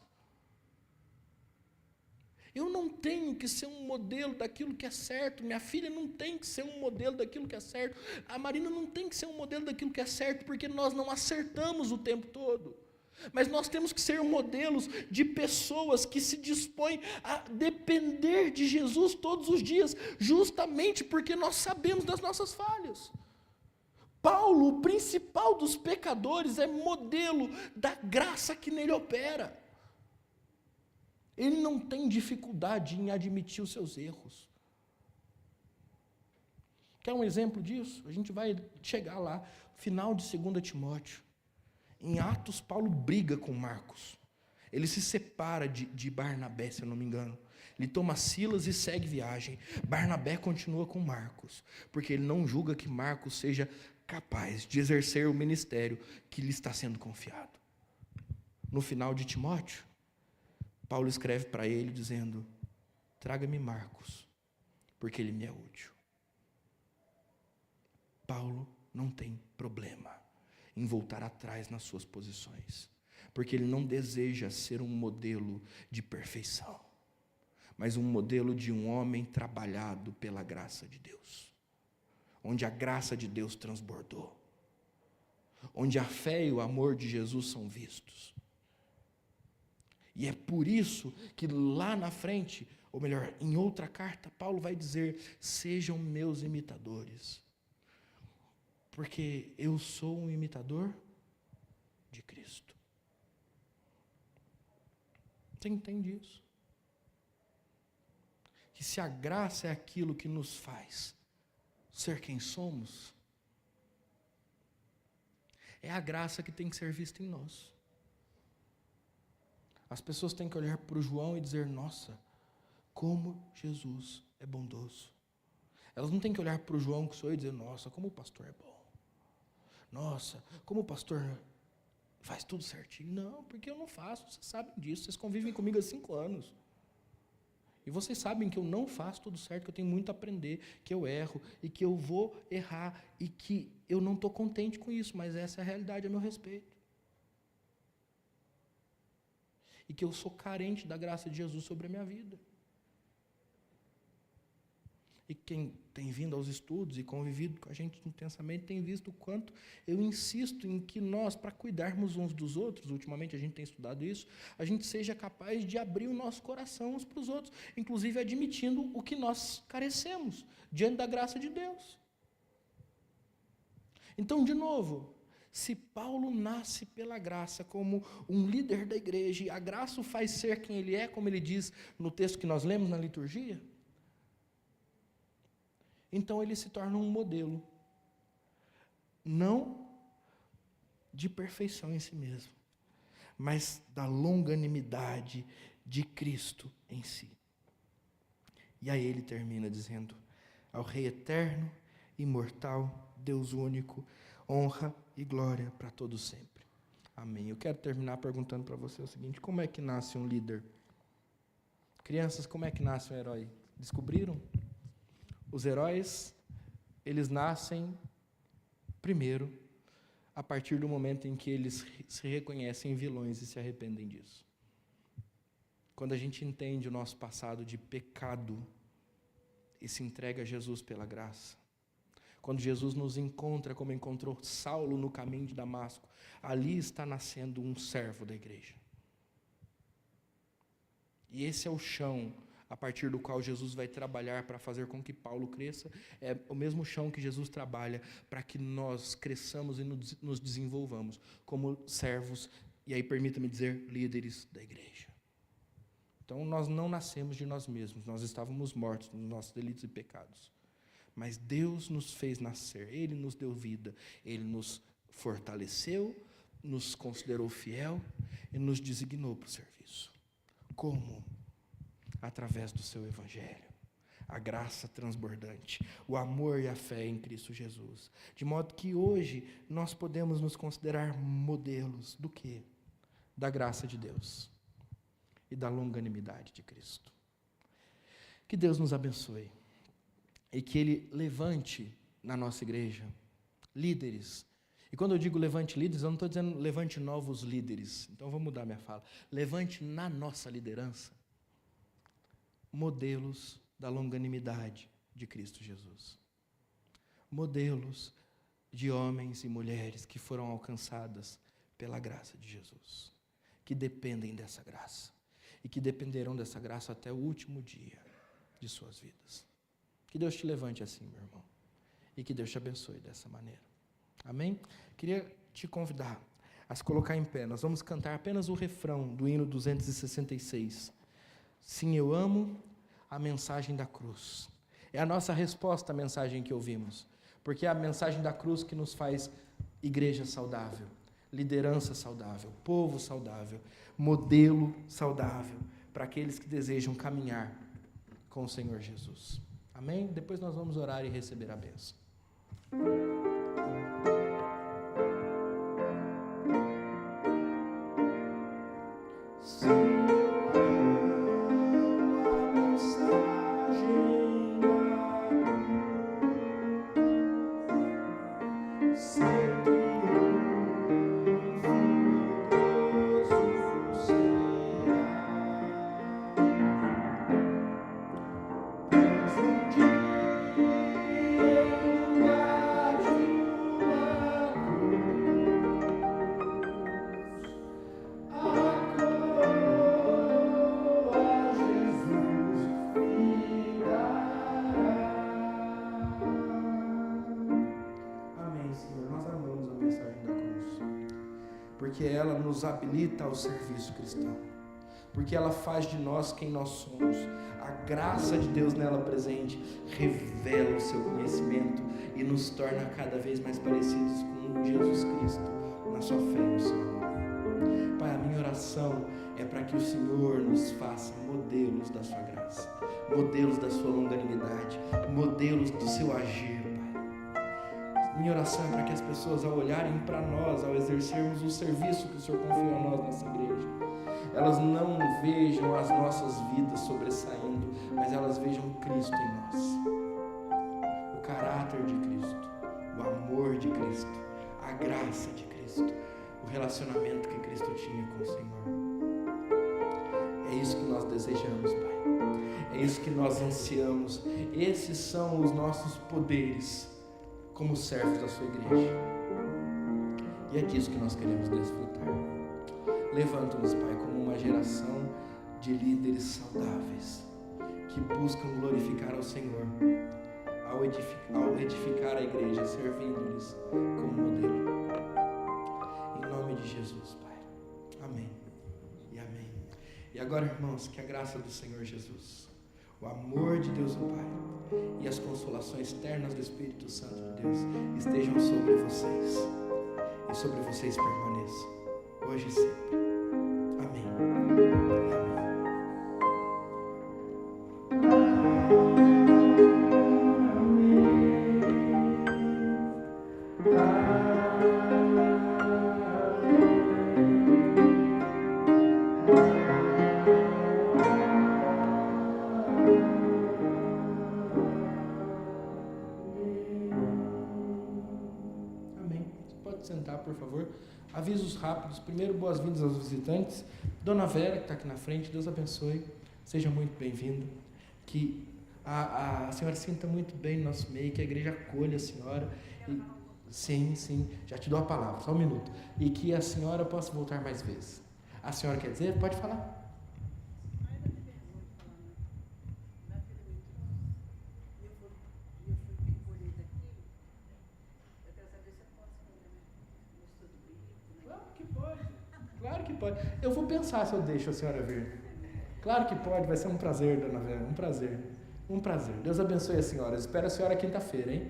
Eu não tenho que ser um modelo daquilo que é certo, minha filha não tem que ser um modelo daquilo que é certo, a Marina não tem que ser um modelo daquilo que é certo, porque nós não acertamos o tempo todo. Mas nós temos que ser modelos de pessoas que se dispõem a depender de Jesus todos os dias, justamente porque nós sabemos das nossas falhas. Paulo, o principal dos pecadores, é modelo da graça que nele opera. Ele não tem dificuldade em admitir os seus erros. Quer um exemplo disso? A gente vai chegar lá, final de 2 Timóteo. Em Atos, Paulo briga com Marcos. Ele se separa de Barnabé, se eu não me engano. Ele toma Silas e segue viagem. Barnabé continua com Marcos, porque ele não julga que Marcos seja capaz de exercer o ministério que lhe está sendo confiado. No final de Timóteo, Paulo escreve para ele dizendo: traga-me Marcos, porque ele me é útil. Paulo não tem problema em voltar atrás nas suas posições, porque ele não deseja ser um modelo de perfeição, mas um modelo de um homem trabalhado pela graça de Deus, onde a graça de Deus transbordou, onde a fé e o amor de Jesus são vistos. E é por isso que lá na frente, ou melhor, em outra carta, Paulo vai dizer: sejam meus imitadores, porque eu sou um imitador de Cristo. Você entende isso? Que se a graça é aquilo que nos faz ser quem somos, é a graça que tem que ser vista em nós. As pessoas têm que olhar para o João e dizer: nossa, como Jesus é bondoso. Elas não têm que olhar para o João que sou eu e dizer: nossa, como o pastor é bom. Nossa, como o pastor faz tudo certinho. Não, porque eu não faço, vocês sabem disso, vocês convivem comigo há 5 anos. E vocês sabem que eu não faço tudo certo, que eu tenho muito a aprender, que eu erro, e que eu vou errar, e que eu não estou contente com isso, mas essa é a realidade a meu respeito. E que eu sou carente da graça de Jesus sobre a minha vida. E quem tem vindo aos estudos e convivido com a gente intensamente tem visto o quanto eu insisto em que nós, para cuidarmos uns dos outros, ultimamente a gente tem estudado isso, a gente seja capaz de abrir o nosso coração uns para os outros, inclusive admitindo o que nós carecemos diante da graça de Deus. Então, de novo, se Paulo nasce pela graça como um líder da igreja, e a graça o faz ser quem ele é, como ele diz no texto que nós lemos na liturgia, então ele se torna um modelo, não de perfeição em si mesmo, mas da longanimidade de Cristo em si. E aí ele termina dizendo: ao Rei eterno, imortal, Deus único, honra e glória para todos sempre. Amém. Eu quero terminar perguntando para você o seguinte: como é que nasce um líder? Crianças, como é que nasce um herói? Descobriram? Os heróis, eles nascem primeiro a partir do momento em que eles se reconhecem vilões e se arrependem disso. Quando a gente entende o nosso passado de pecado e se entrega a Jesus pela graça. Quando Jesus nos encontra como encontrou Saulo no caminho de Damasco, ali está nascendo um servo da igreja. E esse é o chão a partir do qual Jesus vai trabalhar para fazer com que Paulo cresça. É o mesmo chão que Jesus trabalha para que nós cresçamos e nos desenvolvamos como servos, e aí permita-me dizer, líderes da igreja. Então nós não nascemos de nós mesmos, nós estávamos mortos nos nossos delitos e pecados. Mas Deus nos fez nascer, Ele nos deu vida, Ele nos fortaleceu, nos considerou fiel e nos designou para o serviço. Como? através do seu evangelho. A graça transbordante, o amor e a fé em Cristo Jesus. De modo que hoje nós podemos nos considerar modelos do quê? Da graça de Deus e da longanimidade de Cristo. Que Deus nos abençoe e que Ele levante na nossa igreja líderes. E quando eu digo levante líderes, eu não estou dizendo levante novos líderes. Então, vou mudar minha fala. Levante na nossa liderança modelos da longanimidade de Cristo Jesus. Modelos de homens e mulheres que foram alcançadas pela graça de Jesus, que dependem dessa graça e que dependerão dessa graça até o último dia de suas vidas. Que Deus te levante assim, meu irmão, e que Deus te abençoe dessa maneira. Amém? Queria te convidar a se colocar em pé. Nós vamos cantar apenas o refrão do hino 266. Sim, eu amo a mensagem da cruz. É a nossa resposta à mensagem que ouvimos, porque é a mensagem da cruz que nos faz igreja saudável, liderança saudável, povo saudável, modelo saudável para aqueles que desejam caminhar com o Senhor Jesus. Amém? Depois nós vamos orar e receber a bênção. Porque ela nos habilita ao serviço cristão, porque ela faz de nós quem nós somos. A graça de Deus nela presente revela o seu conhecimento e nos torna cada vez mais parecidos com Jesus Cristo, na sua fé e no seu amor. Pai, a minha oração é para que o Senhor nos faça modelos da sua graça, modelos da sua longanimidade, modelos do seu agir. Minha oração é para que as pessoas, ao olharem para nós, ao exercermos o serviço que o Senhor confiou a nós nessa igreja, elas não vejam as nossas vidas sobressaindo, mas elas vejam Cristo em nós. O caráter de Cristo, o amor de Cristo, a graça de Cristo, o relacionamento que Cristo tinha com o Senhor. É isso que nós desejamos, Pai. É isso que nós ansiamos. Esses são os nossos poderes como servos da sua igreja. E é disso que nós queremos desfrutar. Levanta-nos, Pai, como uma geração de líderes saudáveis, que buscam glorificar ao Senhor, ao edificar a igreja, servindo-lhes como modelo. Em nome de Jesus, Pai. Amém e amém. E agora, irmãos, que a graça do Senhor Jesus, o amor de Deus o Pai e as consolações ternas do Espírito Santo de Deus estejam sobre vocês e sobre vocês permaneçam, hoje e sempre. Amém. Sentar, por favor. Avisos rápidos. Primeiro, boas-vindas aos visitantes. Dona Vera, que está aqui na frente, Deus abençoe. Seja muito bem-vinda. Que a senhora se sinta muito bem no nosso meio, que a igreja acolha a senhora. E, sim, já te dou a palavra, só um minuto. E que a senhora possa voltar mais vezes. A senhora quer dizer? Pode falar. Pode. Eu vou pensar se eu deixo a senhora vir. Claro que pode, vai ser um prazer, dona Vera, um prazer. Deus abençoe a senhora. Espero a senhora quinta-feira, hein?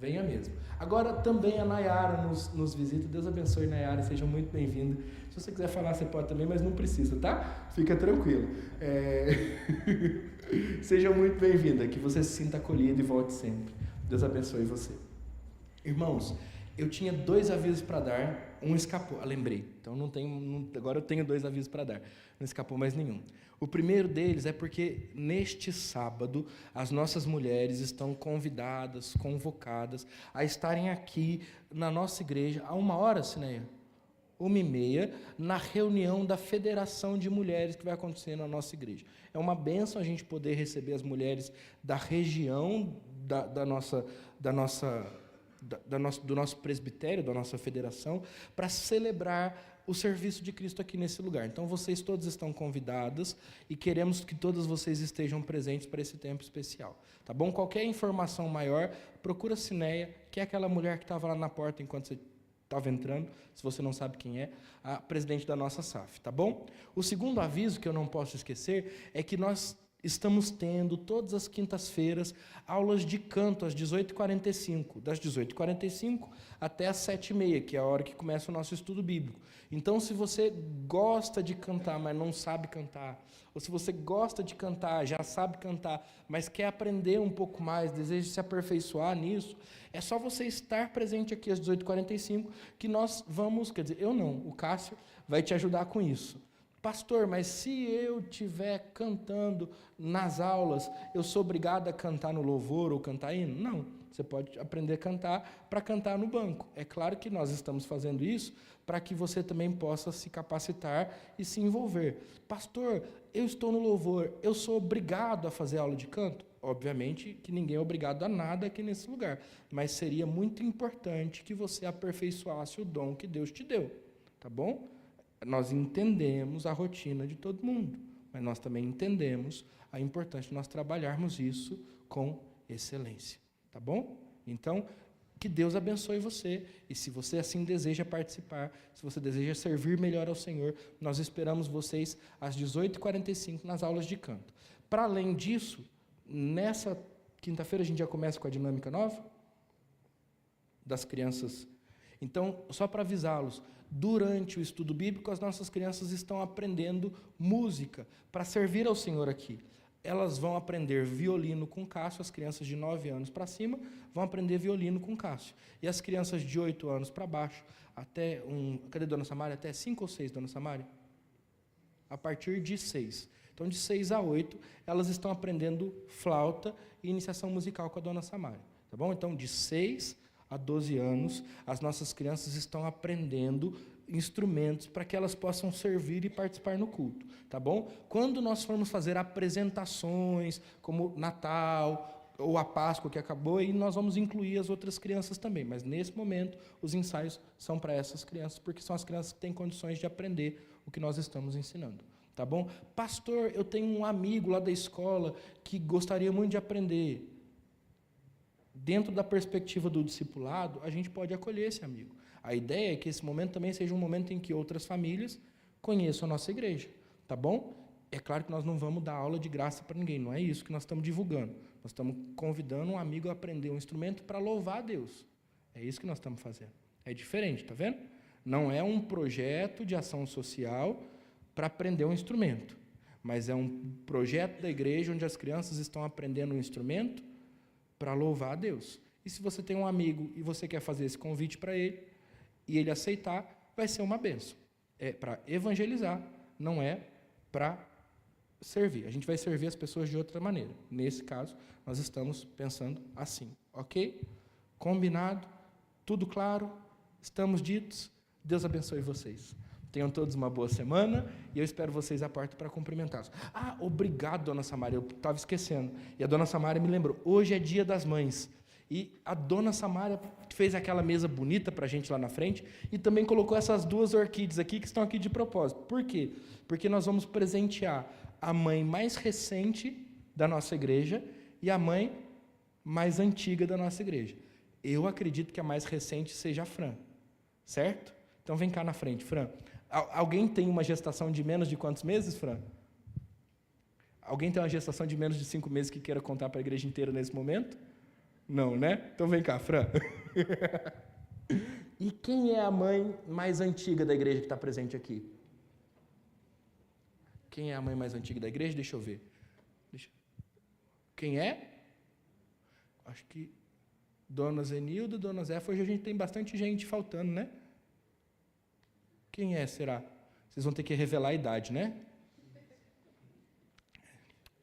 Venha mesmo. Agora também a Nayara nos visita. Deus abençoe, Nayara, seja muito bem-vinda. Se você quiser falar, você pode também, mas não precisa, tá? Fica tranquilo. Seja muito bem-vinda, que você se sinta acolhida e volte sempre. Deus abençoe você. Irmãos, eu tinha 2 avisos para dar, um escapou. Lembrei. Então agora eu tenho 2 avisos para dar. Não escapou mais nenhum. O primeiro deles é porque neste sábado as nossas mulheres estão convidadas, convocadas a estarem aqui na nossa igreja a 1h, Cineia? 1h30, na reunião da Federação de Mulheres que vai acontecer na nossa igreja. É uma bênção a gente poder receber as mulheres da região do nosso presbitério, da nossa federação, para celebrar o serviço de Cristo aqui nesse lugar. Então, vocês todos estão convidados e queremos que todas vocês estejam presentes para esse tempo especial. Tá bom? Qualquer informação maior, procura a Cineia, que é aquela mulher que estava lá na porta enquanto você estava entrando, se você não sabe quem é, a presidente da nossa SAF, tá bom? O segundo aviso que eu não posso esquecer é que nós estamos tendo, todas as quintas-feiras, aulas de canto às 18h45, das 18h45 até às 7h30, que é a hora que começa o nosso estudo bíblico. Então, se você gosta de cantar, mas não sabe cantar, ou se você gosta de cantar, já sabe cantar, mas quer aprender um pouco mais, deseja se aperfeiçoar nisso, é só você estar presente aqui às 18h45, que nós vamos, quer dizer, eu não, o Cássio vai te ajudar com isso. Pastor, mas se eu estiver cantando nas aulas, eu sou obrigado a cantar no louvor ou cantar hino? Não, você pode aprender a cantar para cantar no banco. É claro que nós estamos fazendo isso para que você também possa se capacitar e se envolver. Pastor, eu estou no louvor, eu sou obrigado a fazer aula de canto? Obviamente que ninguém é obrigado a nada aqui nesse lugar, mas seria muito importante que você aperfeiçoasse o dom que Deus te deu, tá bom? Nós entendemos a rotina de todo mundo, mas nós também entendemos a importância de nós trabalharmos isso com excelência, tá bom? Então, que Deus abençoe você, e se você assim deseja participar, se você deseja servir melhor ao Senhor, nós esperamos vocês às 18h45 nas aulas de canto. Para além disso, nessa quinta-feira a gente já começa com a dinâmica nova das crianças. Então, só para avisá-los, durante o estudo bíblico, as nossas crianças estão aprendendo música para servir ao Senhor aqui. Elas vão aprender violino com Cássio, as crianças de 9 anos para cima vão aprender violino com Cássio. E as crianças de 8 anos para baixo, até cadê Dona Samária? Até 5 ou 6, Dona Samária? A partir de 6. Então, de 6 a 8, elas estão aprendendo flauta e iniciação musical com a Dona Samária. Tá bom? Então, de 6 a 12 anos, as nossas crianças estão aprendendo instrumentos para que elas possam servir e participar no culto, tá bom? Quando nós formos fazer apresentações, como Natal ou a Páscoa que acabou, aí nós vamos incluir as outras crianças também, mas nesse momento os ensaios são para essas crianças, porque são as crianças que têm condições de aprender o que nós estamos ensinando, tá bom? Pastor, eu tenho um amigo lá da escola que gostaria muito de aprender. Dentro da perspectiva do discipulado, a gente pode acolher esse amigo. A ideia é que esse momento também seja um momento em que outras famílias conheçam a nossa igreja, tá bom? É claro que nós não vamos dar aula de graça para ninguém, não é isso que nós estamos divulgando. Nós estamos convidando um amigo a aprender um instrumento para louvar a Deus. É isso que nós estamos fazendo. É diferente, tá vendo? Não é um projeto de ação social para aprender um instrumento, mas é um projeto da igreja onde as crianças estão aprendendo um instrumento para louvar a Deus. E se você tem um amigo e você quer fazer esse convite para ele, e ele aceitar, vai ser uma bênção. É para evangelizar, não é para servir. A gente vai servir as pessoas de outra maneira. Nesse caso, nós estamos pensando assim, ok? Combinado? Tudo claro? Estamos ditos? Deus abençoe vocês. Tenham todos uma boa semana e eu espero vocês à porta para cumprimentá-los. Ah, obrigado, Dona Samária, eu estava esquecendo. E a Dona Samária me lembrou, hoje é Dia das Mães. E a Dona Samária fez aquela mesa bonita para a gente lá na frente e também colocou essas 2 orquídeas aqui que estão aqui de propósito. Por quê? Porque nós vamos presentear a mãe mais recente da nossa igreja e a mãe mais antiga da nossa igreja. Eu acredito que a mais recente seja a Fran, certo? Então vem cá na frente, Fran. Alguém tem uma gestação de menos de quantos meses, Fran? Alguém tem uma gestação de menos de 5 meses que queira contar para a igreja inteira nesse momento? Não, né? Então vem cá, Fran. E quem é a mãe mais antiga da igreja que está presente aqui? Quem é a mãe mais antiga da igreja? Deixa eu ver. Quem é? Acho que Dona Zenilda, Dona Zéfa. Hoje a gente tem bastante gente faltando, né? Quem é, será? Vocês vão ter que revelar a idade, né?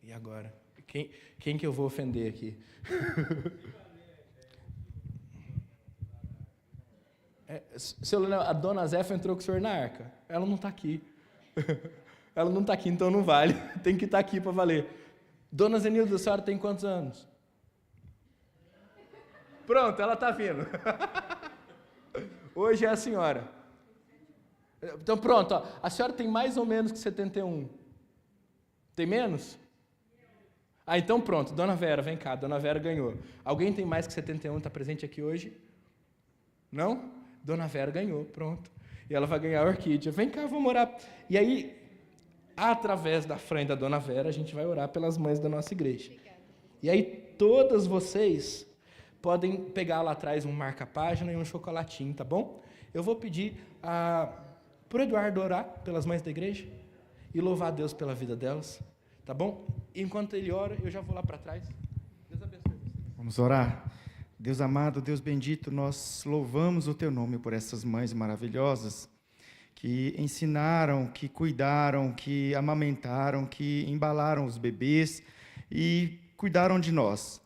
E agora? Quem que eu vou ofender aqui? Seu Leonel, a Dona Zéfa entrou com o senhor na arca. Ela não está aqui. Ela não está aqui, então não vale. Tem que estar aqui para valer. Dona Zenilda, a senhora tem quantos anos? Pronto, ela está vindo. Hoje é a senhora. Então pronto, ó, a senhora tem mais ou menos que 71. Tem menos? Ah, então pronto, Dona Vera, vem cá, Dona Vera ganhou. Alguém tem mais que 71, está presente aqui hoje? Não? Dona Vera ganhou, pronto. E ela vai ganhar a orquídea. Vem cá, vamos orar. E aí, através da Fran e da Dona Vera, a gente vai orar pelas mães da nossa igreja. Obrigada. E aí, todas vocês podem pegar lá atrás um marca-página e um chocolatinho, tá bom? Eu vou pedir para o Eduardo orar pelas mães da igreja e louvar a Deus pela vida delas, tá bom? Enquanto ele ora, eu já vou lá para trás. Deus abençoe vocês. Vamos orar. Deus amado, Deus bendito, nós louvamos o Teu nome por essas mães maravilhosas que ensinaram, que cuidaram, que amamentaram, que embalaram os bebês e cuidaram de nós.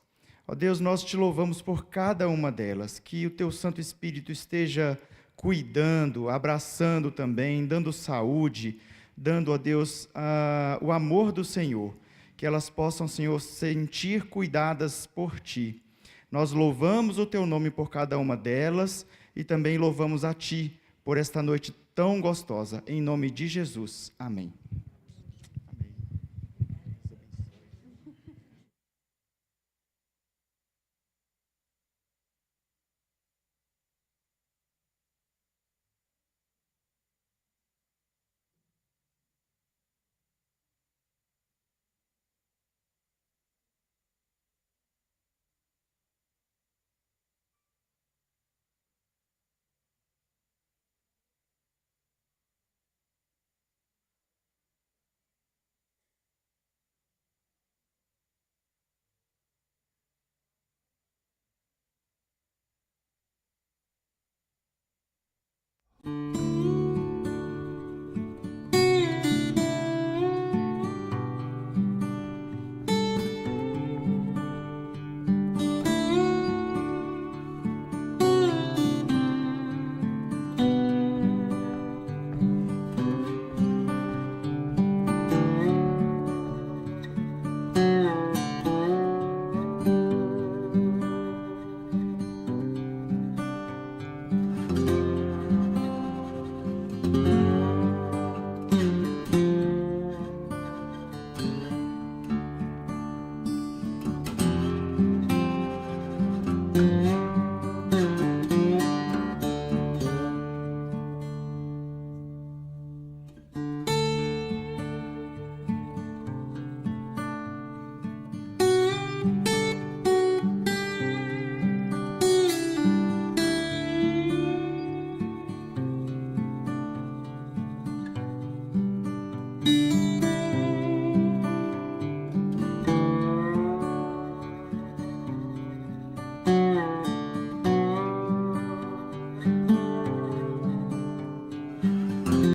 Ó Deus, nós Te louvamos por cada uma delas, que o Teu Santo Espírito esteja cuidando, abraçando também, dando saúde, dando, ó Deus, o amor do Senhor, que elas possam, Senhor, sentir cuidadas por Ti. Nós louvamos o Teu nome por cada uma delas e também louvamos a Ti por esta noite tão gostosa. Em nome de Jesus. Amém.